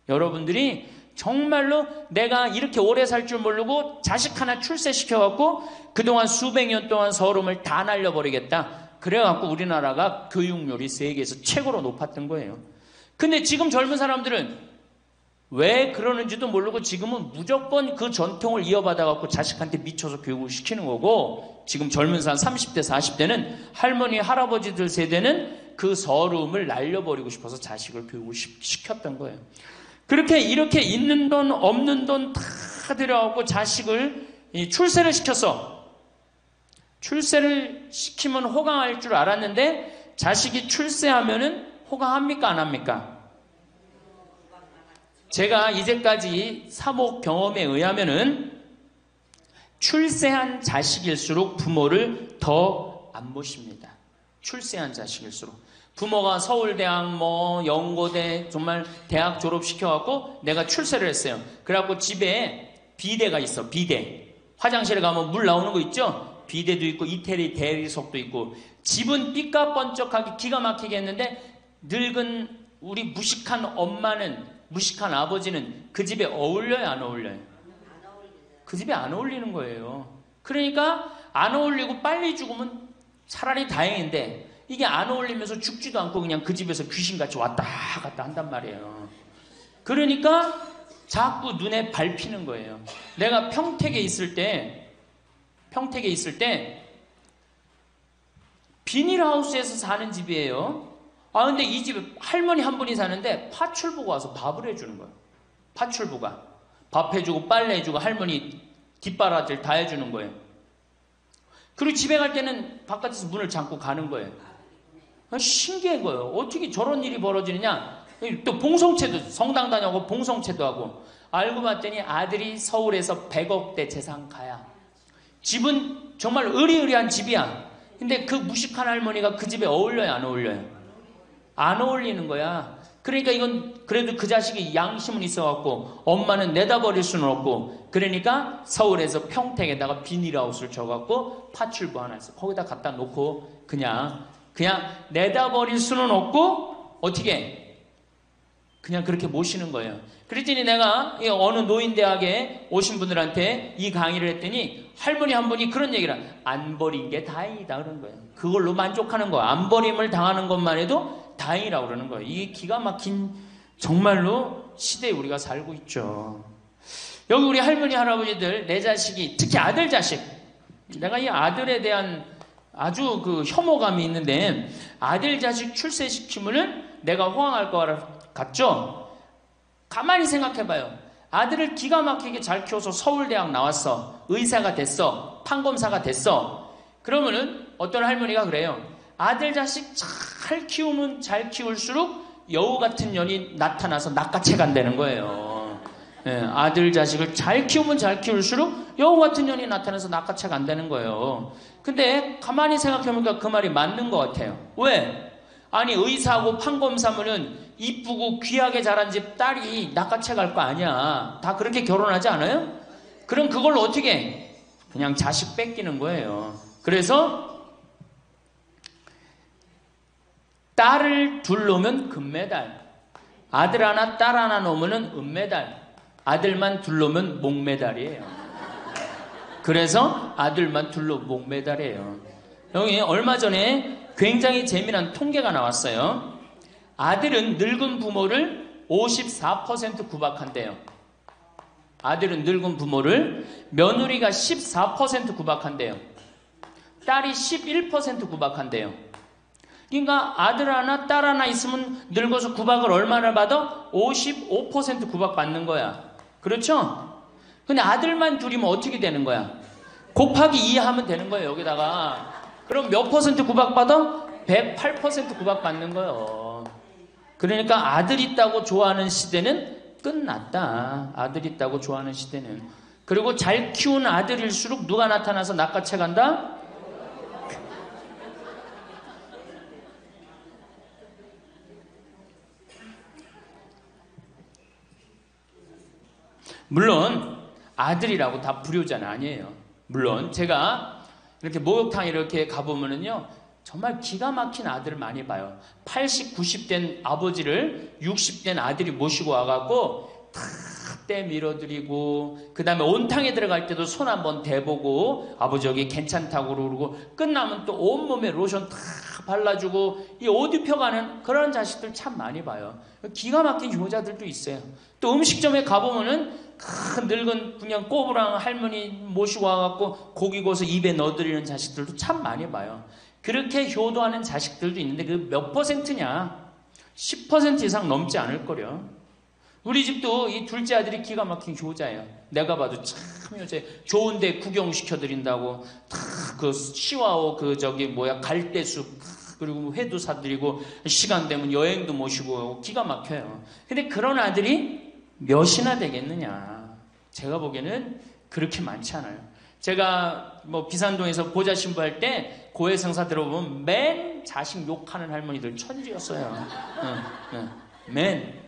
여러분들이 정말로 내가 이렇게 오래 살 줄 모르고 자식 하나 출세시켜갖고 그동안 수백 년 동안 서름을 다 날려버리겠다. 그래갖고 우리나라가 교육률이 세계에서 최고로 높았던 거예요. 근데 지금 젊은 사람들은 왜 그러는지도 모르고 지금은 무조건 그 전통을 이어받아갖고 자식한테 미쳐서 교육을 시키는 거고, 지금 젊은 사람 30대 40대는 할머니 할아버지들 세대는 그 서름을 날려버리고 싶어서 자식을 교육을 시켰던 거예요. 그렇게 이렇게 있는 돈 없는 돈 다 들여갖고 자식을 출세를 시켰어. 출세를 시키면 호강할 줄 알았는데 자식이 출세하면은 호강합니까 안 합니까? 제가 이제까지 사목 경험에 의하면은 출세한 자식일수록 부모를 더 안 모십니다. 출세한 자식일수록. 부모가 서울대학 뭐 연고대 정말 대학 졸업시켜갖고 내가 출세를 했어요. 그래갖고 집에 비대가 있어. 비대. 화장실에 가면 물 나오는 거 있죠? 비대도 있고 이태리 대리석도 있고. 집은 삐까번쩍하게 기가 막히게 했는데 늙은 우리 무식한 엄마는, 무식한 아버지는 그 집에 어울려요 안 어울려요? 그 집에 안 어울리는 거예요. 그러니까 안 어울리고 빨리 죽으면 차라리 다행인데 이게 안 어울리면서 죽지도 않고 그냥 그 집에서 귀신같이 왔다 갔다 한단 말이에요. 그러니까 자꾸 눈에 밟히는 거예요. 내가 평택에 있을 때 비닐하우스에서 사는 집이에요. 근데 이 집에 할머니 한 분이 사는데 파출부가 와서 밥을 해주는 거예요. 파출부가 밥 해주고 빨래 해주고 할머니 뒷바라지를 다 해주는 거예요. 그리고 집에 갈 때는 바깥에서 문을 잠고 가는 거예요. 신기한 거예요. 어떻게 저런 일이 벌어지느냐. 또 봉송체도, 성당 다녀고 봉송체도 하고. 알고 봤더니 아들이 서울에서 100억대 재산가야. 집은 정말 의리의리한 집이야. 근데 그 무식한 할머니가 그 집에 어울려요 안 어울려요? 안 어울리는 거야. 그러니까 이건 그래도 그 자식이 양심은 있어갖고 엄마는 내다버릴 수는 없고, 그러니까 서울에서 평택에다가 비닐하우스를 줘갖고 파출부 하나 있어. 거기다 갖다 놓고 그냥 내다버릴 수는 없고 어떻게 그냥 그렇게 모시는 거예요. 그랬더니 내가 어느 노인대학에 오신 분들한테 이 강의를 했더니 할머니 한 분이 그런 얘기를 안 버린 게 다행이다 그런 거예요. 그걸로 만족하는 거야. 안 버림을 당하는 것만 해도 다행이라고 그러는 거예요. 이게 기가 막힌 정말로 시대에 우리가 살고 있죠. 여기 우리 할머니, 할아버지들, 내 자식이, 특히 아들 자식. 내가 이 아들에 대한 아주 그 혐오감이 있는데, 아들 자식 출세시키면은 내가 호황할 것 같죠? 가만히 생각해봐요. 아들을 기가 막히게 잘 키워서 서울대학 나왔어. 의사가 됐어. 판검사가 됐어. 그러면은 어떤 할머니가 그래요. 아들 자식 잘 키우면 잘 키울수록 여우 같은 년이 나타나서 낚아채 간다는 거예요. 예, 아들 자식을 잘 키우면 잘 키울수록 여우 같은 년이 나타나서 낚아채 간다는 거예요. 근데 가만히 생각해보니까 그 말이 맞는 것 같아요. 왜? 아니 의사하고 판검사면은 이쁘고 귀하게 자란 집 딸이 낚아채 갈 거 아니야. 다 그렇게 결혼하지 않아요? 그럼 그걸 어떻게 해? 그냥 자식 뺏기는 거예요. 그래서 딸을 둘 놓으면 금메달, 아들 하나 딸 하나 놓으면 은메달, 아들만 둘 놓으면 목메달이에요. 그래서 아들만 둘 놓으면 목메달이에요. 여기 얼마 전에 굉장히 재미난 통계가 나왔어요. 아들은 늙은 부모를 54% 구박한대요. 아들은 늙은 부모를, 며느리가 14% 구박한대요. 딸이 11% 구박한대요. 그러니까 아들 하나 딸 하나 있으면 늙어서 구박을 얼마나 받아? 55% 구박받는 거야. 그렇죠? 근데 아들만 둘이면 어떻게 되는 거야? 곱하기 2 하면 되는 거예요. 여기다가. 그럼 몇 퍼센트 구박받아? 108% 구박받는 거예요. 그러니까 아들 있다고 좋아하는 시대는 끝났다. 아들 있다고 좋아하는 시대는. 그리고 잘 키운 아들일수록 누가 나타나서 낚아채 간다? 물론 아들이라고 다 불효자는 아니에요. 물론 제가 이렇게 목욕탕 이렇게 가보면은요 정말 기가 막힌 아들을 많이 봐요. 80, 90된 아버지를 60된 아들이 모시고 와갖고 탁 때 밀어드리고, 그 다음에 온탕에 들어갈 때도 손 한번 대보고 아버지 여기 괜찮다고 그러고, 끝나면 또 온몸에 로션 탁 발라주고 이 옷 입혀가는 그런 자식들 참 많이 봐요. 기가 막힌 효자들도 있어요. 또 음식점에 가보면은 큰 늙은 그냥 꼬부랑 할머니 모시고 와갖고 고기 구워서 입에 넣어드리는 자식들도 참 많이 봐요. 그렇게 효도하는 자식들도 있는데 그 몇 퍼센트냐? 10% 이상 넘지 않을 거려. 우리 집도 이 둘째 아들이 기가 막힌 효자예요. 내가 봐도 참 효자예요. 좋은데 구경시켜드린다고 그 시와오 그 저기 뭐야 갈대숲 그리고 회도 사드리고 시간 되면 여행도 모시고 기가 막혀요. 근데 그런 아들이 몇이나 되겠느냐? 제가 보기에는 그렇게 많지 않아요. 제가 뭐 비산동에서 보좌 신부할 때 고해성사 들어보면 맨 자식 욕하는 할머니들 천지였어요. 맨.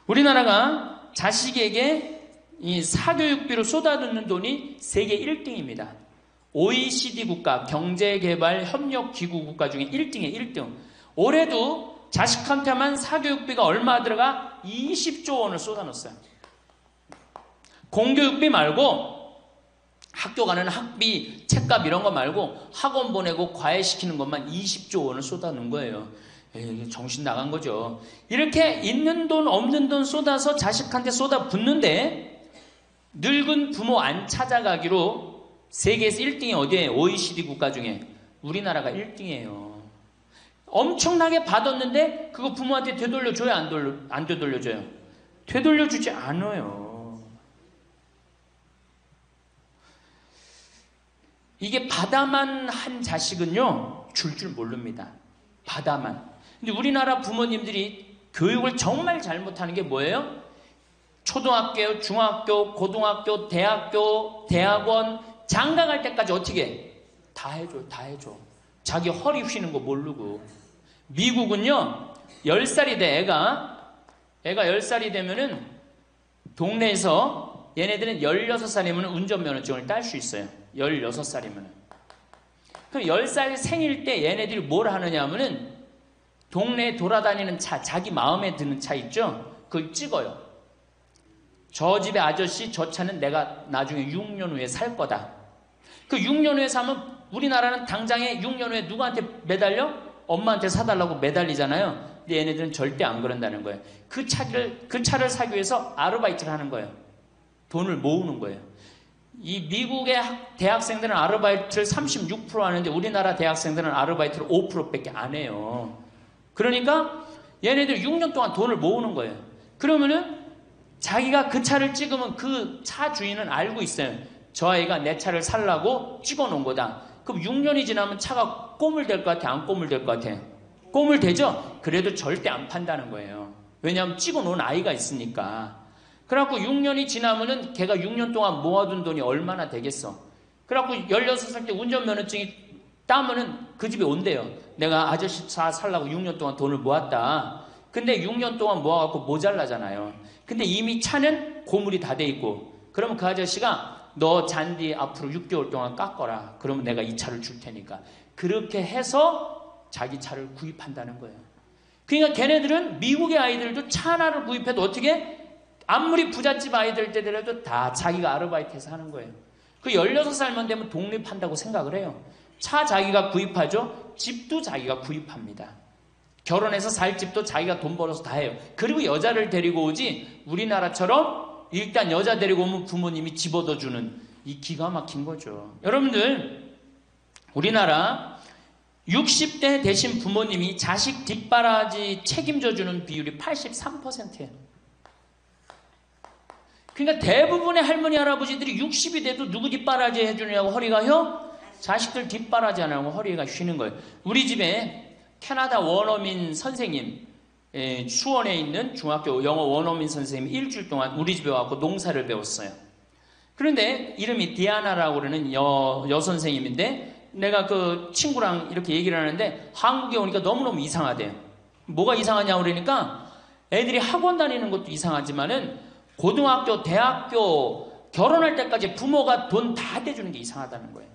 우리나라가 자식에게 이 사교육비로 쏟아붓는 돈이 세계 1등입니다. OECD 국가, 경제개발협력기구 국가 중에 1등이에요. 1등. 올해도 자식한테만 사교육비가 얼마 들어가? 20조 원을 쏟아넣었어요. 공교육비 말고 학교 가는 학비, 책값 이런 거 말고 학원 보내고 과외시키는 것만 20조 원을 쏟아놓은 거예요. 정신 나간 거죠. 이렇게 있는 돈 없는 돈 쏟아서 자식한테 쏟아붓는데 늙은 부모 안 찾아가기로 세계에서 1등이 어디에? OECD 국가 중에 우리나라가 1등이에요. 엄청나게 받았는데 그거 부모한테 되돌려줘요? 안 되돌려줘요? 되돌려주지 않아요. 이게 받아만 한 자식은요 줄 모릅니다. 받아만. 근데 우리나라 부모님들이 교육을 정말 잘못하는 게 뭐예요? 초등학교, 중학교, 고등학교, 대학교, 대학원, 장가 갈 때까지 어떻게 해? 다 해줘, 다 해줘. 자기 허리 휘는 거 모르고. 미국은요 10살이 돼 애가 10살이 되면은 동네에서 얘네들은 16살이면 운전면허증을 딸 수 있어요. 16살이면. 그럼 10살 생일 때 얘네들이 뭘 하느냐 하면은 동네에 돌아다니는 차, 자기 마음에 드는 차 있죠? 그걸 찍어요. 저 집의 아저씨 저 차는 내가 나중에 6년 후에 살 거다. 그 6년 후에 사면 우리나라는 당장에 6년 후에 누구한테 매달려? 엄마한테 사달라고 매달리잖아요. 근데 얘네들은 절대 안 그런다는 거예요. 그 차를 사기 위해서 아르바이트를 하는 거예요. 돈을 모으는 거예요. 이 미국의 대학생들은 아르바이트를 36% 하는데 우리나라 대학생들은 아르바이트를 5%밖에 안 해요. 그러니까 얘네들 6년 동안 돈을 모으는 거예요. 그러면은 자기가 그 차를 찍으면 그 차 주인은 알고 있어요. 저 아이가 내 차를 살라고 찍어 놓은 거다. 그럼 6년이 지나면 차가 꼬물될 것 같아? 안 꼬물될 것 같아? 꼬물되죠? 그래도 절대 안 판다는 거예요. 왜냐하면 찍어 놓은 아이가 있으니까. 그래갖고 6년이 지나면은 걔가 6년 동안 모아둔 돈이 얼마나 되겠어. 그래갖고 16살 때 운전면허증이 따면은 그 집에 온대요. 내가 아저씨 차 살라고 6년 동안 돈을 모았다. 근데 6년 동안 모아갖고 모자라잖아요. 근데 이미 차는 고물이 다 돼 있고, 그러면 그 아저씨가 너 잔디 앞으로 6개월 동안 깎어라. 그러면 내가 이 차를 줄 테니까. 그렇게 해서 자기 차를 구입한다는 거예요. 그러니까 걔네들은 미국의 아이들도 차 하나를 구입해도 어떻게? 아무리 부잣집 아이들 때더라도 다 자기가 아르바이트해서 하는 거예요. 그 16살만 되면 독립한다고 생각을 해요. 차 자기가 구입하죠. 집도 자기가 구입합니다. 결혼해서 살 집도 자기가 돈 벌어서 다 해요. 그리고 여자를 데리고 오지 우리나라처럼 일단 여자 데리고 오면 부모님이 집 얻어주는 이 기가 막힌 거죠. 여러분들 우리나라 60대 되신 부모님이 자식 뒷바라지 책임져주는 비율이 83%예요. 그러니까 대부분의 할머니 할아버지들이 60이 돼도 누구 뒷바라지 해주느냐고 허리가 혀? 자식들 뒷바라지 안 하고 허리가 쉬는 거예요. 우리 집에 캐나다 원어민 선생님, 수원에 있는 중학교 영어 원어민 선생님이 일주일 동안 우리 집에 와서 농사를 배웠어요. 그런데 이름이 디아나라고 그러는 여선생님인데 내가 그 친구랑 이렇게 얘기를 하는데 한국에 오니까 너무너무 이상하대요. 뭐가 이상하냐고 그러니까 애들이 학원 다니는 것도 이상하지만은 고등학교, 대학교 결혼할 때까지 부모가 돈 다 대주는 게 이상하다는 거예요.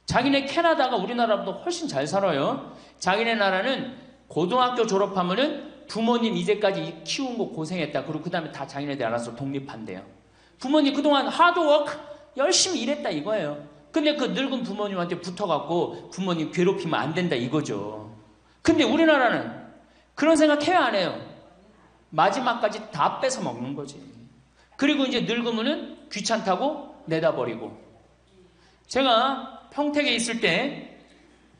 자기네 캐나다가 우리나라보다 훨씬 잘 살아요. 자기네 나라는 고등학교 졸업하면은 부모님 이제까지 키운 거 고생했다. 그리고 그 다음에 다 자기네들 알아서 독립한대요. 부모님 그동안 하드워크 열심히 일했다 이거예요. 근데 그 늙은 부모님한테 붙어갖고 부모님 괴롭히면 안 된다 이거죠. 근데 우리나라는 그런 생각 해야 안 해요. 마지막까지 다 뺏어 먹는 거지. 그리고 이제 늙으면은 귀찮다고 내다버리고. 제가 평택에 있을 때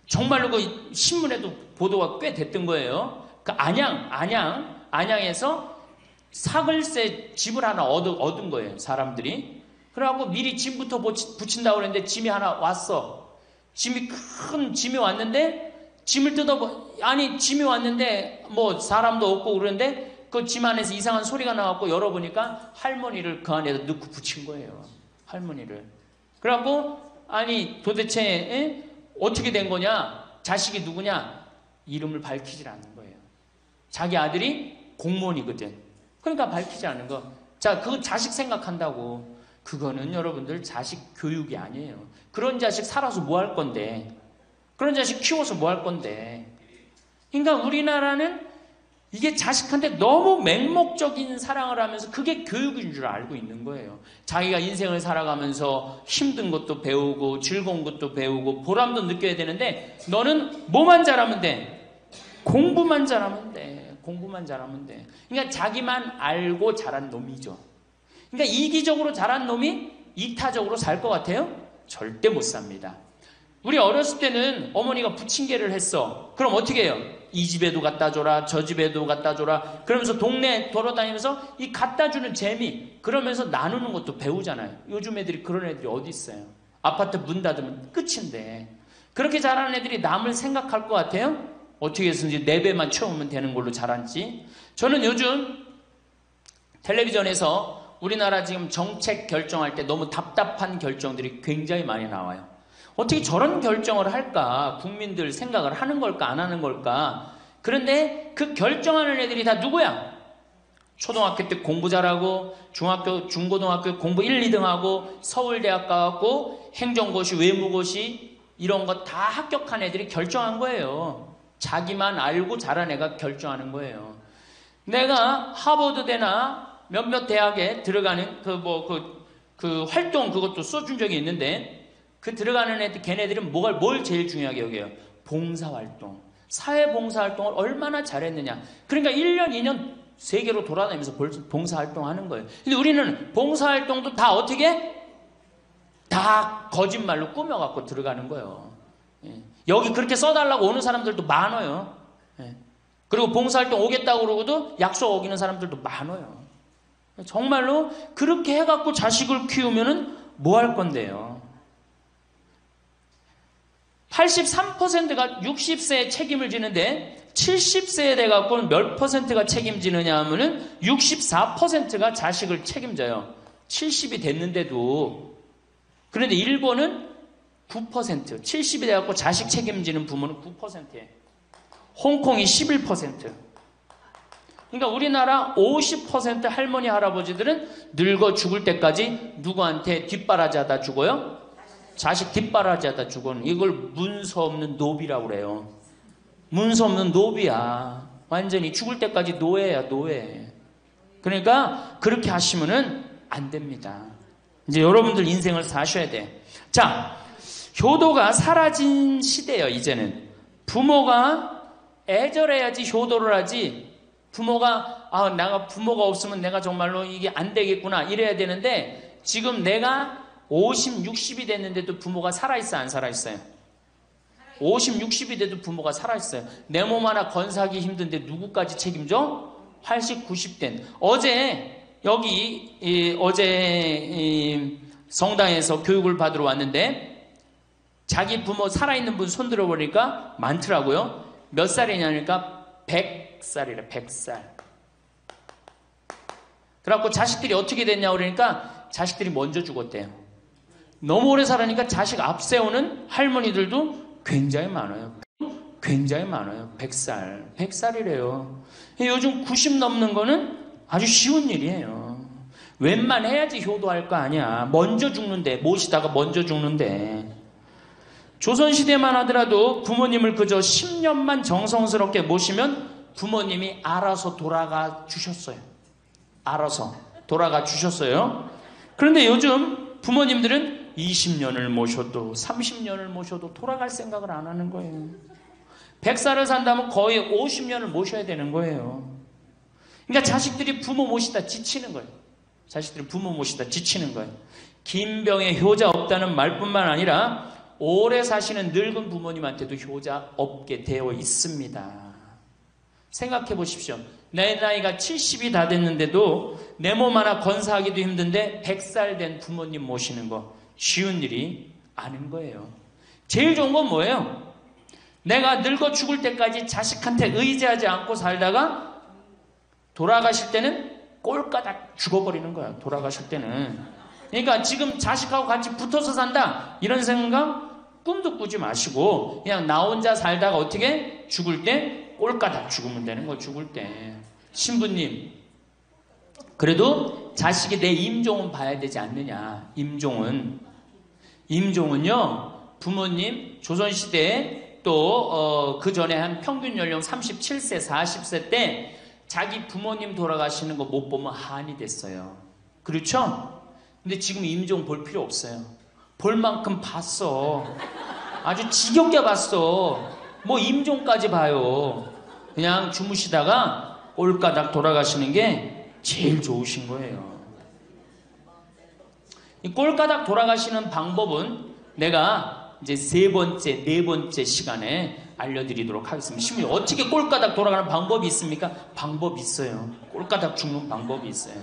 정말로 그 신문에도 보도가 꽤 됐던 거예요. 그 안양에서 사글세 집을 하나 얻은 거예요, 사람들이. 그래갖고 미리 짐부터 붙인다고 그랬는데 짐이 하나 왔어. 큰 짐이 왔는데 짐을 짐이 왔는데 뭐 사람도 없고 그러는데 그 짐 안에서 이상한 소리가 나갖고 열어보니까 할머니를 그 안에다 넣고 붙인 거예요. 할머니를. 그래갖고 아니 도대체 어떻게 된 거냐? 자식이 누구냐? 이름을 밝히질 않는 거예요. 자기 아들이 공무원이거든. 그러니까 밝히지 않는 거. 자, 그거 자식 생각한다고. 그거는 여러분들 자식 교육이 아니에요. 그런 자식 살아서 뭐 할 건데. 그런 자식 키워서 뭐 할 건데. 그러니까 우리나라는 이게 자식한테 너무 맹목적인 사랑을 하면서 그게 교육인 줄 알고 있는 거예요. 자기가 인생을 살아가면서 힘든 것도 배우고 즐거운 것도 배우고 보람도 느껴야 되는데 너는 뭐만 잘하면 돼? 공부만 잘하면 돼. 공부만 잘하면 돼. 그러니까 자기만 알고 자란 놈이죠. 그러니까 이기적으로 자란 놈이 이타적으로 살 것 같아요? 절대 못 삽니다. 우리 어렸을 때는 어머니가 부침개를 했어. 그럼 어떻게 해요? 이 집에도 갖다 줘라, 저 집에도 갖다 줘라. 그러면서 동네 돌아다니면서 이 갖다 주는 재미, 그러면서 나누는 것도 배우잖아요. 요즘 애들이 그런 애들이 어디 있어요? 아파트 문 닫으면 끝인데. 그렇게 자라는 애들이 남을 생각할 것 같아요? 어떻게 해서든지 4배만 채우면 되는 걸로 자란지. 저는 요즘 텔레비전에서 우리나라 지금 정책 결정할 때 너무 답답한 결정들이 굉장히 많이 나와요. 어떻게 저런 결정을 할까? 국민들 생각을 하는 걸까? 안 하는 걸까? 그런데 그 결정하는 애들이 다 누구야? 초등학교 때 공부 잘하고 중학교, 중고등학교 공부 1, 2등 하고 서울대학 가고 행정고시, 외무고시 이런 거 다 합격한 애들이 결정한 거예요. 자기만 알고 자란 애가 결정하는 거예요. 내가 하버드대나 몇몇 대학에 들어가는 그 활동 그것도 써준 적이 있는데 그 들어가는 애들, 걔네들은 뭘 제일 중요하게 여겨요? 봉사활동. 사회봉사활동을 얼마나 잘했느냐. 그러니까 1년, 2년 세계로 돌아다니면서 봉사활동하는 거예요. 근데 우리는 봉사활동도 다 어떻게? 다 거짓말로 꾸며갖고 들어가는 거예요. 여기 그렇게 써달라고 오는 사람들도 많아요. 그리고 봉사활동 오겠다고 그러고도 약속 어기는 사람들도 많아요. 정말로 그렇게 해갖고 자식을 키우면은 뭐 할 건데요? 83%가 60세에 책임을 지는데 70세에 돼갖고는 몇 퍼센트가 책임지느냐 하면은 64%가 자식을 책임져요. 70이 됐는데도. 그런데 일본은 9%, 70이 돼갖고 자식 책임지는 부모는 9%예요. 홍콩이 11%. 그러니까 우리나라 50% 할머니, 할아버지들은 늙어 죽을 때까지 누구한테 뒷바라지하다 죽어요? 자식 뒷바라지하다 죽어요. 이걸 문서 없는 노비라고 그래요. 문서 없는 노비야. 완전히 죽을 때까지 노예야, 노예. 그러니까 그렇게 하시면은 안 됩니다. 이제 여러분들 인생을 사셔야 돼. 자, 효도가 사라진 시대예요, 이제는. 부모가 애절해야지 효도를 하지. 부모가 내가 부모가 없으면 내가 정말로 이게 안 되겠구나 이래야 되는데 지금 내가 50, 60이 됐는데도 부모가 살아있어 안 살아있어요? 50, 60이 돼도 부모가 살아있어요. 내 몸 하나 건사하기 힘든데 누구까지 책임져? 80, 90된 어제 성당에서 교육을 받으러 왔는데 자기 부모 살아있는 분 손들어 보니까 많더라고요. 몇 살이냐니까 100살이래, 100살. 그래갖고 자식들이 어떻게 됐냐고 그러니까 자식들이 먼저 죽었대요. 너무 오래 살으니까 자식 앞세우는 할머니들도 굉장히 많아요. 굉장히 많아요. 100살. 100살이래요. 요즘 90 넘는 거는 아주 쉬운 일이에요. 웬만해야지 효도할 거 아니야. 먼저 죽는데, 모시다가 먼저 죽는데. 조선시대만 하더라도 부모님을 그저 10년만 정성스럽게 모시면 부모님이 알아서 돌아가 주셨어요. 알아서 돌아가 주셨어요. 그런데 요즘 부모님들은 20년을 모셔도 30년을 모셔도 돌아갈 생각을 안 하는 거예요. 100살을 산다면 거의 50년을 모셔야 되는 거예요. 그러니까 자식들이 부모 모시다 지치는 거예요. 자식들이 부모 모시다 지치는 거예요. 김병에 효자 없다는 말뿐만 아니라 오래 사시는 늙은 부모님한테도 효자 없게 되어 있습니다. 생각해 보십시오. 내 나이가 70이 다 됐는데도 내 몸 하나 건사하기도 힘든데 100살 된 부모님 모시는 거 쉬운 일이 아닌 거예요. 제일 좋은 건 뭐예요? 내가 늙어 죽을 때까지 자식한테 의지하지 않고 살다가 돌아가실 때는 꼴까닥 죽어버리는 거야. 돌아가실 때는. 그러니까 지금 자식하고 같이 붙어서 산다 이런 생각 꿈도 꾸지 마시고 그냥 나 혼자 살다가 어떻게 죽을 때 꼴까닥 죽으면 되는 거. 죽을 때 신부님 그래도 자식이 내 임종은 봐야 되지 않느냐. 임종은요 부모님 조선시대에 또 그 전에 한 평균 연령 37세 40세 때 자기 부모님 돌아가시는 거 못 보면 한이 됐어요. 그렇죠? 근데 지금 임종 볼 필요 없어요. 볼 만큼 봤어. 아주 지겹게 봤어. 뭐 임종까지 봐요. 그냥 주무시다가 꼴까닥 돌아가시는 게 제일 좋으신 거예요. 이 꼴까닥 돌아가시는 방법은 내가 이제 네 번째 시간에 알려드리도록 하겠습니다. 신부님 어떻게 꼴까닥 돌아가는 방법이 있습니까? 방법이 있어요. 꼴까닥 죽는 방법이 있어요.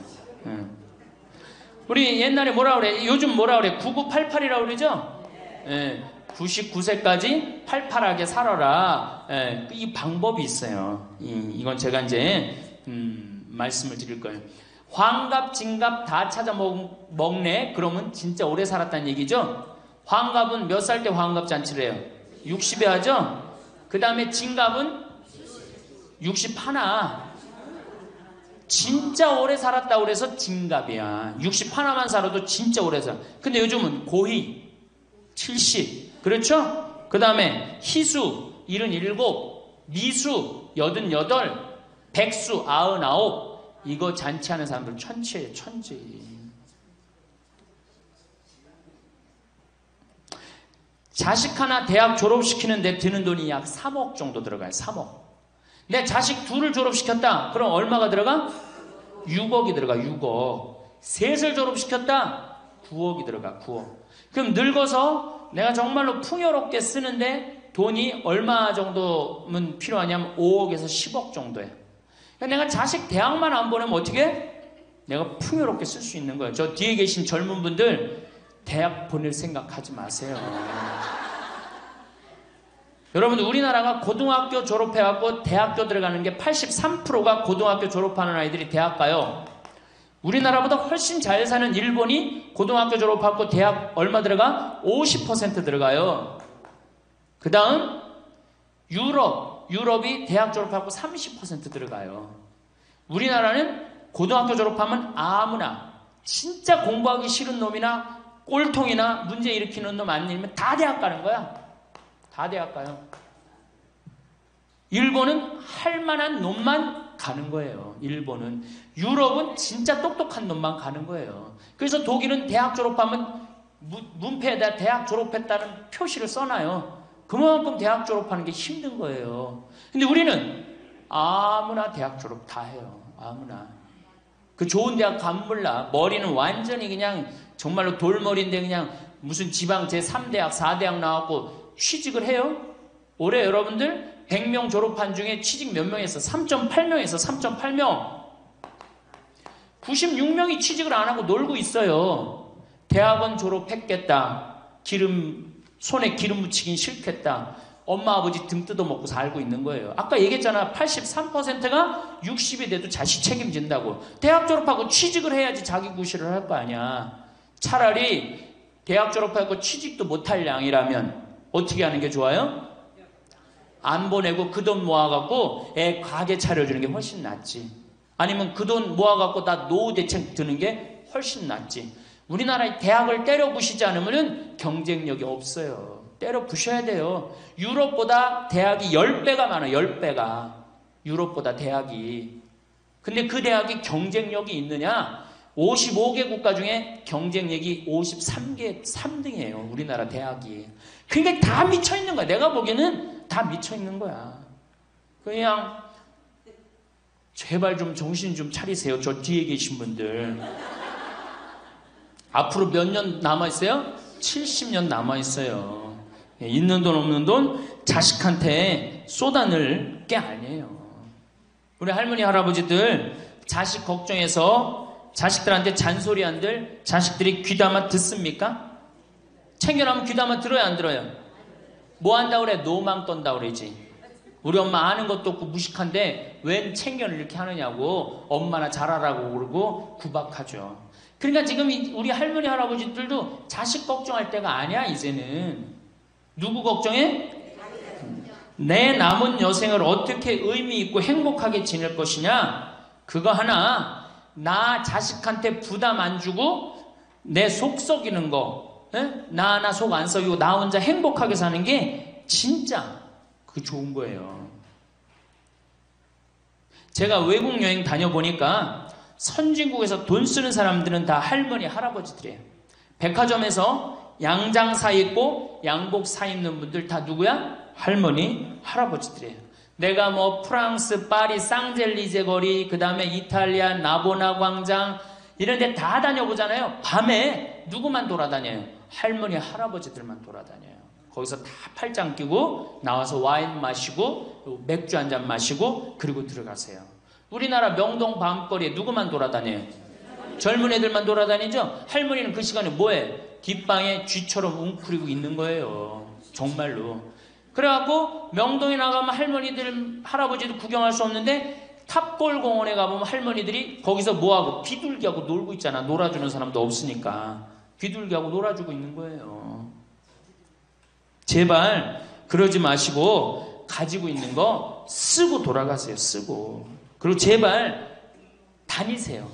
우리 옛날에 뭐라 그래? 요즘 뭐라 그래? 9988이라고 그러죠? 99세까지 팔팔하게 살아라. 이 방법이 있어요. 이건 제가 이제 말씀을 드릴 거예요. 환갑, 진갑 다 찾아 먹네? 그러면 진짜 오래 살았다는 얘기죠? 환갑은 몇 살 때 환갑 잔치를 해요? 60에 하죠? 그 다음에 진갑은 61. 진짜 오래 살았다고 그래서 진갑이야. 61만 살아도 진짜 오래 살아. 근데 요즘은 고희 70. 그렇죠? 그 다음에 희수 77, 미수 88, 백수 99. 이거 잔치하는 사람들 천치예요. 천치. 자식 하나 대학 졸업시키는데 드는 돈이 약 3억 정도 들어가요. 3억. 내 자식 둘을 졸업시켰다. 그럼 얼마가 들어가? 6억이 들어가. 6억. 셋을 졸업시켰다. 9억이 들어가. 9억. 그럼 늙어서 내가 정말로 풍요롭게 쓰는데 돈이 얼마 정도면 필요하냐면 5억에서 10억 정도예요. 그러니까 내가 자식 대학만 안 보내면 어떻게? 내가 풍요롭게 쓸 수 있는 거예요. 저 뒤에 계신 젊은 분들 대학 보낼 생각하지 마세요. 여러분, 우리나라가 고등학교 졸업해갖고 대학교 들어가는 게 83%가 고등학교 졸업하는 아이들이 대학 가요. 우리나라보다 훨씬 잘 사는 일본이 고등학교 졸업하고 대학 얼마 들어가? 50% 들어가요. 그 다음 유럽이 대학 졸업하고 30% 들어가요. 우리나라는 고등학교 졸업하면 아무나 진짜 공부하기 싫은 놈이나 꼴통이나 문제 일으키는 놈 아니면 다 대학 가는 거야. 다 대학 가요. 일본은 할 만한 놈만 가는 거예요. 일본은. 유럽은 진짜 똑똑한 놈만 가는 거예요. 그래서 독일은 대학 졸업하면 문패에다 대학 졸업했다는 표시를 써놔요. 그만큼 대학 졸업하는 게 힘든 거예요. 근데 우리는 아무나 대학 졸업 다 해요. 아무나. 그 좋은 대학 가면 몰라. 머리는 완전히 그냥 정말로 돌머리인데 그냥 무슨 지방 제3대학, 4대학 나왔고 취직을 해요? 올해 여러분들 100명 졸업한 중에 취직 몇 명 했어? 3.8명에서 3.8명. 96명이 취직을 안 하고 놀고 있어요. 대학원 졸업했겠다. 손에 기름 묻히긴 싫겠다. 엄마 아버지 등 뜯어먹고 살고 있는 거예요. 아까 얘기했잖아. 83%가 60이 돼도 자식 책임진다고. 대학 졸업하고 취직을 해야지 자기 구실을 할 거 아니야. 차라리 대학 졸업하고 취직도 못할 양이라면 어떻게 하는 게 좋아요? 안 보내고 그 돈 모아갖고 애 가게 차려주는 게 훨씬 낫지. 아니면 그 돈 모아갖고 나 노후 대책 드는 게 훨씬 낫지. 우리나라의 대학을 때려 부시지 않으면 경쟁력이 없어요. 때려 부셔야 돼요. 유럽보다 대학이 10배가 많아요. 10배가. 유럽보다 대학이. 근데 그 대학이 경쟁력이 있느냐? 55개 국가 중에 경쟁력이 53개 3등이에요. 우리나라 대학이. 그러니까 다 미쳐있는 거야. 내가 보기에는 다 미쳐있는 거야. 그냥 제발 좀 정신 좀 차리세요. 저 뒤에 계신 분들. 앞으로 몇 년 남아있어요? 70년 남아있어요. 있는 돈 없는 돈 자식한테 쏟아낼 게 아니에요. 우리 할머니 할아버지들 자식 걱정해서 자식들한테 잔소리 한들 자식들이 귀담아 듣습니까? 챙겨나면 귀담아 들어요 안 들어요? 뭐 한다 그래? 노망 떤다 그러지. 우리 엄마 아는 것도 없고 무식한데 웬 챙겨를 이렇게 하느냐고 엄마나 잘하라고 그러고 구박하죠. 그러니까 지금 우리 할머니 할아버지들도 자식 걱정할 때가 아니야. 이제는 누구 걱정해? 내 남은 여생을 어떻게 의미 있고 행복하게 지낼 것이냐. 그거 하나. 나 자식한테 부담 안 주고 내 속 썩이는 거, 나 하나 속 안 썩이고 나 혼자 행복하게 사는 게 진짜 그 좋은 거예요. 제가 외국 여행 다녀보니까 선진국에서 돈 쓰는 사람들은 다 할머니 할아버지들이에요. 백화점에서 양장 사 입고 양복 사 입는 분들 다 누구야? 할머니 할아버지들이에요. 내가 뭐 프랑스 파리 쌍젤리제 거리, 그 다음에 이탈리아 나보나 광장 이런 데 다 다녀보잖아요. 밤에 누구만 돌아다녀요? 할머니 할아버지들만 돌아다녀요. 거기서 다 팔짱 끼고 나와서 와인 마시고 맥주 한 잔 마시고 그리고 들어가세요. 우리나라 명동 밤거리에 누구만 돌아다녀요? 젊은 애들만 돌아다니죠? 할머니는 그 시간에 뭐해? 뒷방에 쥐처럼 웅크리고 있는 거예요. 정말로. 그래갖고 명동에 나가면 할머니들 할아버지도 구경할 수 없는데 탑골 공원에 가보면 할머니들이 거기서 뭐하고 비둘기하고 놀고 있잖아. 놀아주는 사람도 없으니까 비둘기하고 놀아주고 있는 거예요. 제발 그러지 마시고 가지고 있는 거 쓰고 돌아가세요. 쓰고. 그리고 제발 다니세요.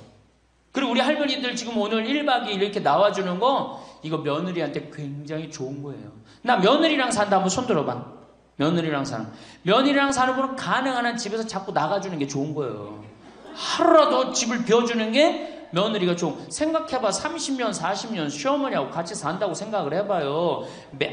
그리고 우리 할머니들 지금 오늘 1박 2일 이렇게 나와주는 거 이거 며느리한테 굉장히 좋은 거예요. 나 며느리랑 산다 한번 손 들어봐. 며느리랑 사는. 며느리랑 사는 분은 가능한 한 집에서 자꾸 나가주는 게 좋은 거예요. 하루라도 집을 비워주는 게 며느리가 좀 생각해봐. 30년 40년 시어머니하고 같이 산다고 생각을 해봐요.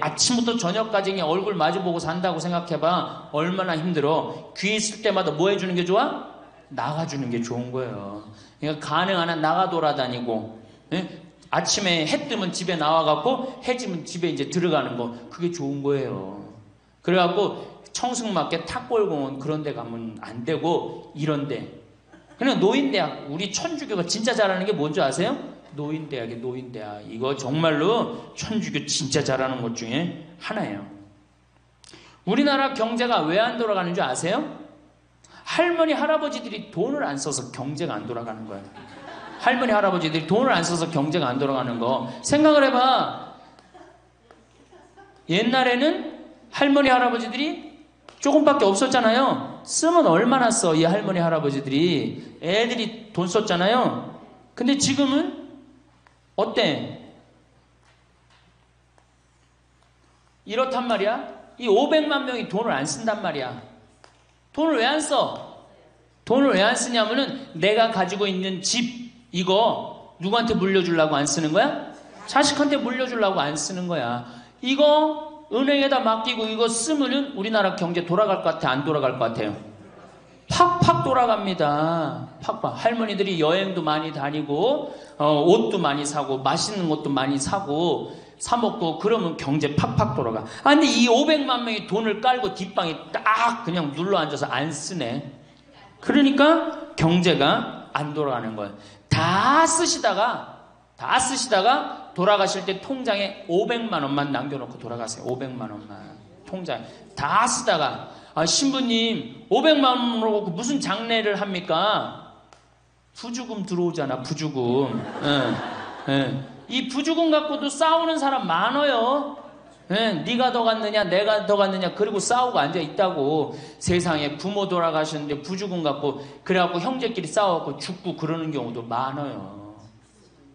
아침부터 저녁까지 그냥 얼굴 마주보고 산다고 생각해봐. 얼마나 힘들어. 귀 있을 때마다 뭐 해주는 게 좋아? 나가주는 게 좋은 거예요. 그러니까 가능한 한 나가 돌아다니고, 예? 아침에 해 뜨면 집에 나와갖고 해 지면 집에 이제 들어가는 거, 그게 좋은 거예요. 그래갖고 청승맞게 탁골공원 그런 데 가면 안 되고, 이런 데. 그냥 노인대학, 우리 천주교가 진짜 잘하는 게 뭔지 아세요? 노인대학이에요. 노인대학. 이거 정말로 천주교 진짜 잘하는 것 중에 하나예요. 우리나라 경제가 왜 안 돌아가는 줄 아세요? 할머니 할아버지들이 돈을 안 써서 경제가 안 돌아가는 거예요. 할머니 할아버지들이 돈을 안 써서 경제가 안 돌아가는 거 생각을 해봐. 옛날에는 할머니 할아버지들이 조금밖에 없었잖아요. 쓰면 얼마나 써, 이 할머니 할아버지들이. 애들이 돈 썼잖아요. 근데 지금은 어때? 이렇단 말이야. 이 500만 명이 돈을 안 쓴단 말이야. 돈을 왜 안 써? 돈을 왜 안 쓰냐면은 내가 가지고 있는 집 이거 누구한테 물려주려고 안 쓰는 거야? 자식한테 물려주려고 안 쓰는 거야. 이거 은행에다 맡기고 이거 쓰면은 우리나라 경제 돌아갈 것 같아? 안 돌아갈 것 같아요? 팍팍 돌아갑니다. 팍팍. 할머니들이 여행도 많이 다니고 옷도 많이 사고 맛있는 것도 많이 사고 사 먹고 그러면 경제 팍팍 돌아가. 아 근데 이 500만 명이 돈을 깔고 뒷방에 딱 그냥 눌러 앉아서 안 쓰네. 그러니까 경제가 안 돌아가는 거예요. 다 쓰시다가 돌아가실 때 통장에 500만 원만 남겨놓고 돌아가세요. 500만 원만 통장에 다 쓰다가 신부님 500만 원으로 무슨 장례를 합니까? 부주금 들어오잖아. 부주금. 이 부주금 갖고도 싸우는 사람 많아요. 네가 더 갔느냐 내가 더 갔느냐 그리고 싸우고 앉아있다고. 세상에 부모 돌아가셨는데 부주금 갖고 그래갖고 형제끼리 싸워갖고 죽고 그러는 경우도 많아요.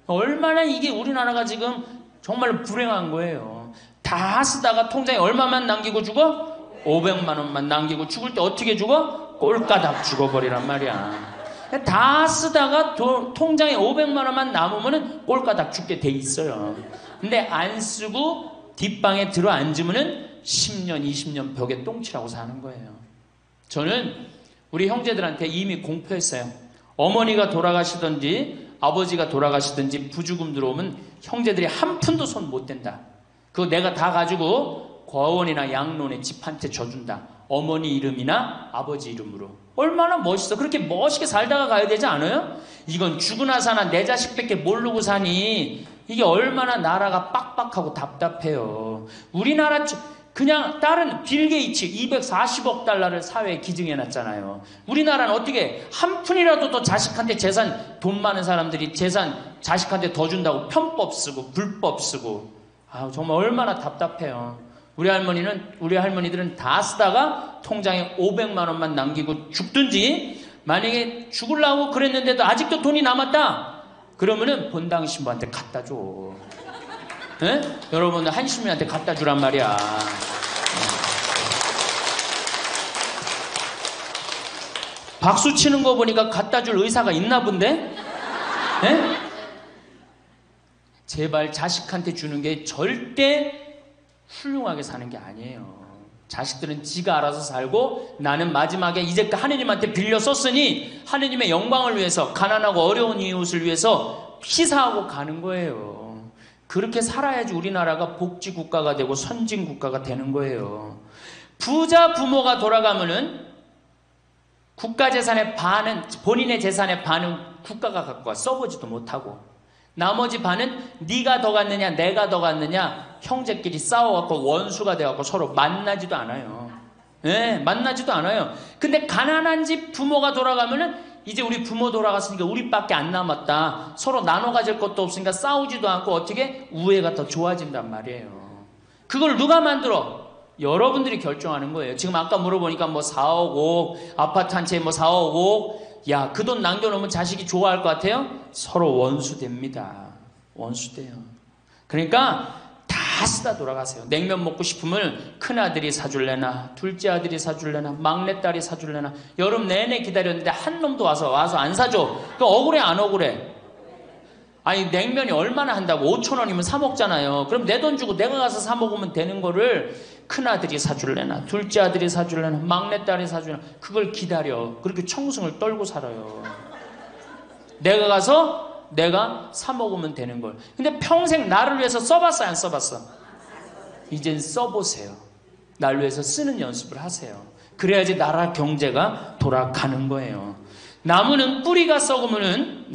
얼마나 이게 우리나라가 지금 정말 불행한 거예요. 다 쓰다가 통장에 얼마만 남기고 죽어? 500만 원만 남기고 죽을 때 어떻게 죽어? 꼴까닥 죽어버리란 말이야. 다 쓰다가 통장에 500만 원만 남으면 꼴까닥 죽게 돼 있어요. 근데 안 쓰고 뒷방에 들어 앉으면 10년 20년 벽에 똥치라고 사는 거예요. 저는 우리 형제들한테 이미 공표했어요. 어머니가 돌아가시든지 아버지가 돌아가시든지 부주금 들어오면 형제들이 한 푼도 손 못 댄다. 그거 내가 다 가지고 과원이나 양론에 집 한 채 줘준다. 어머니 이름이나 아버지 이름으로. 얼마나 멋있어. 그렇게 멋있게 살다가 가야 되지 않아요? 이건 죽으나 사나 내 자식밖에 모르고 사니 이게 얼마나 나라가 빡빡하고 답답해요. 우리나라 그냥 다른 빌 게이츠 240억 달러를 사회에 기증해놨잖아요. 우리나라는 어떻게 한 푼이라도 더 자식한테 재산, 돈 많은 사람들이 재산 자식한테 더 준다고 편법 쓰고 불법 쓰고. 정말 얼마나 답답해요. 우리 할머니들은 다 쓰다가 통장에 500만 원만 남기고 죽든지, 만약에 죽으려고 그랬는데도 아직도 돈이 남았다 그러면은 본당 신부한테 갖다 줘. 네? 여러분들 한신부한테 갖다 주란 말이야. 박수 치는 거 보니까 갖다 줄 의사가 있나 본데? 네? 제발 자식한테 주는 게 절대 훌륭하게 사는 게 아니에요. 자식들은 지가 알아서 살고 나는 마지막에 이제까지 하느님한테 빌려 썼으니 하느님의 영광을 위해서 가난하고 어려운 이웃을 위해서 희사하고 가는 거예요. 그렇게 살아야지 우리나라가 복지국가가 되고 선진국가가 되는 거예요. 부자 부모가 돌아가면은 국가 재산의 반은, 본인의 재산의 반은 국가가 갖고 와 써보지도 못하고, 나머지 반은 네가 더 갔느냐 내가 더 갔느냐 형제끼리 싸워갖고 원수가 돼갖고 서로 만나지도 않아요. 만나지도 않아요. 근데 가난한 집 부모가 돌아가면은 이제 우리 부모 돌아갔으니까 우리밖에 안 남았다. 서로 나눠 가질 것도 없으니까 싸우지도 않고 어떻게 우애가 더 좋아진단 말이에요. 그걸 누가 만들어? 여러분들이 결정하는 거예요. 지금 아까 물어보니까 뭐 4억 5억 아파트 한 채에 뭐 4억 5억, 야, 그 돈 남겨놓으면 자식이 좋아할 것 같아요? 서로 원수됩니다. 원수돼요. 그러니까 다 쓰다 돌아가세요. 냉면 먹고 싶으면 큰아들이 사줄래나 둘째 아들이 사줄래나 막내딸이 사줄래나 여름 내내 기다렸는데 한 놈도 와서 안 사줘. 그 억울해 안 억울해? 아니 냉면이 얼마나 한다고 5,000원이면 사 먹잖아요. 그럼 내 돈 주고 내가 가서 사 먹으면 되는 거를 큰아들이 사줄래나 둘째 아들이 사줄래나 막내딸이 사줄래나 그걸 기다려. 그렇게 청승을 떨고 살아요. 내가 가서 내가 사 먹으면 되는 걸. 근데 평생 나를 위해서 써봤어 안 써봤어? 이젠 써보세요. 나를 위해서 쓰는 연습을 하세요. 그래야지 나라 경제가 돌아가는 거예요. 나무는 뿌리가 썩으면은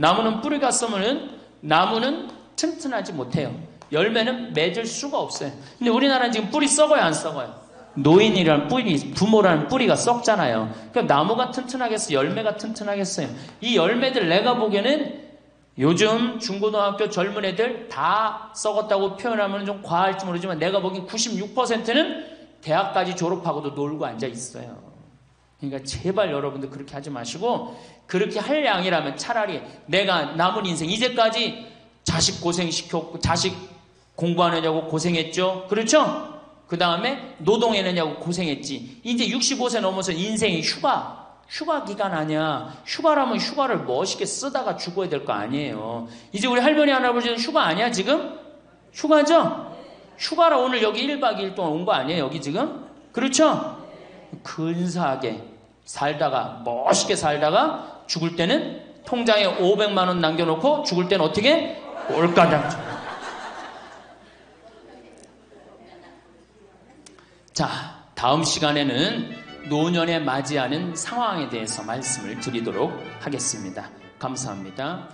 나무는 튼튼하지 못해요. 열매는 맺을 수가 없어요. 근데 우리나라는 지금 뿌리 썩어요 안 썩어요? 노인이라는 뿌리, 부모라는 뿌리가 썩잖아요. 그러니까 나무가 튼튼하겠어? 열매가 튼튼하겠어요? 이 열매들 내가 보기에는 요즘 중고등학교 젊은 애들 다 썩었다고 표현하면 좀 과할지 모르지만 내가 보기엔 96%는 대학까지 졸업하고도 놀고 앉아 있어요. 그러니까 제발 여러분들 그렇게 하지 마시고 그렇게 할 양이라면 차라리 내가 남은 인생 이제까지 자식 고생시켰고 자식 공부하느냐고 고생했죠. 그렇죠? 그 다음에 노동해내냐고 고생했지. 이제 65세 넘어서 인생이 휴가 기간 아니야. 휴가라면 휴가를 멋있게 쓰다가 죽어야 될 거 아니에요. 이제 우리 할머니 할아버지는 휴가 아니야 지금? 휴가죠? 휴가라 오늘 여기 1박 2일 동안 온 거 아니에요 여기 지금? 그렇죠? 근사하게 살다가 멋있게 살다가 죽을 때는 통장에 500만 원 남겨놓고 죽을 때는 어떻게? 꼴까당. 자, 다음 시간에는 노년에 맞이하는 상황에 대해서 말씀을 드리도록 하겠습니다. 감사합니다.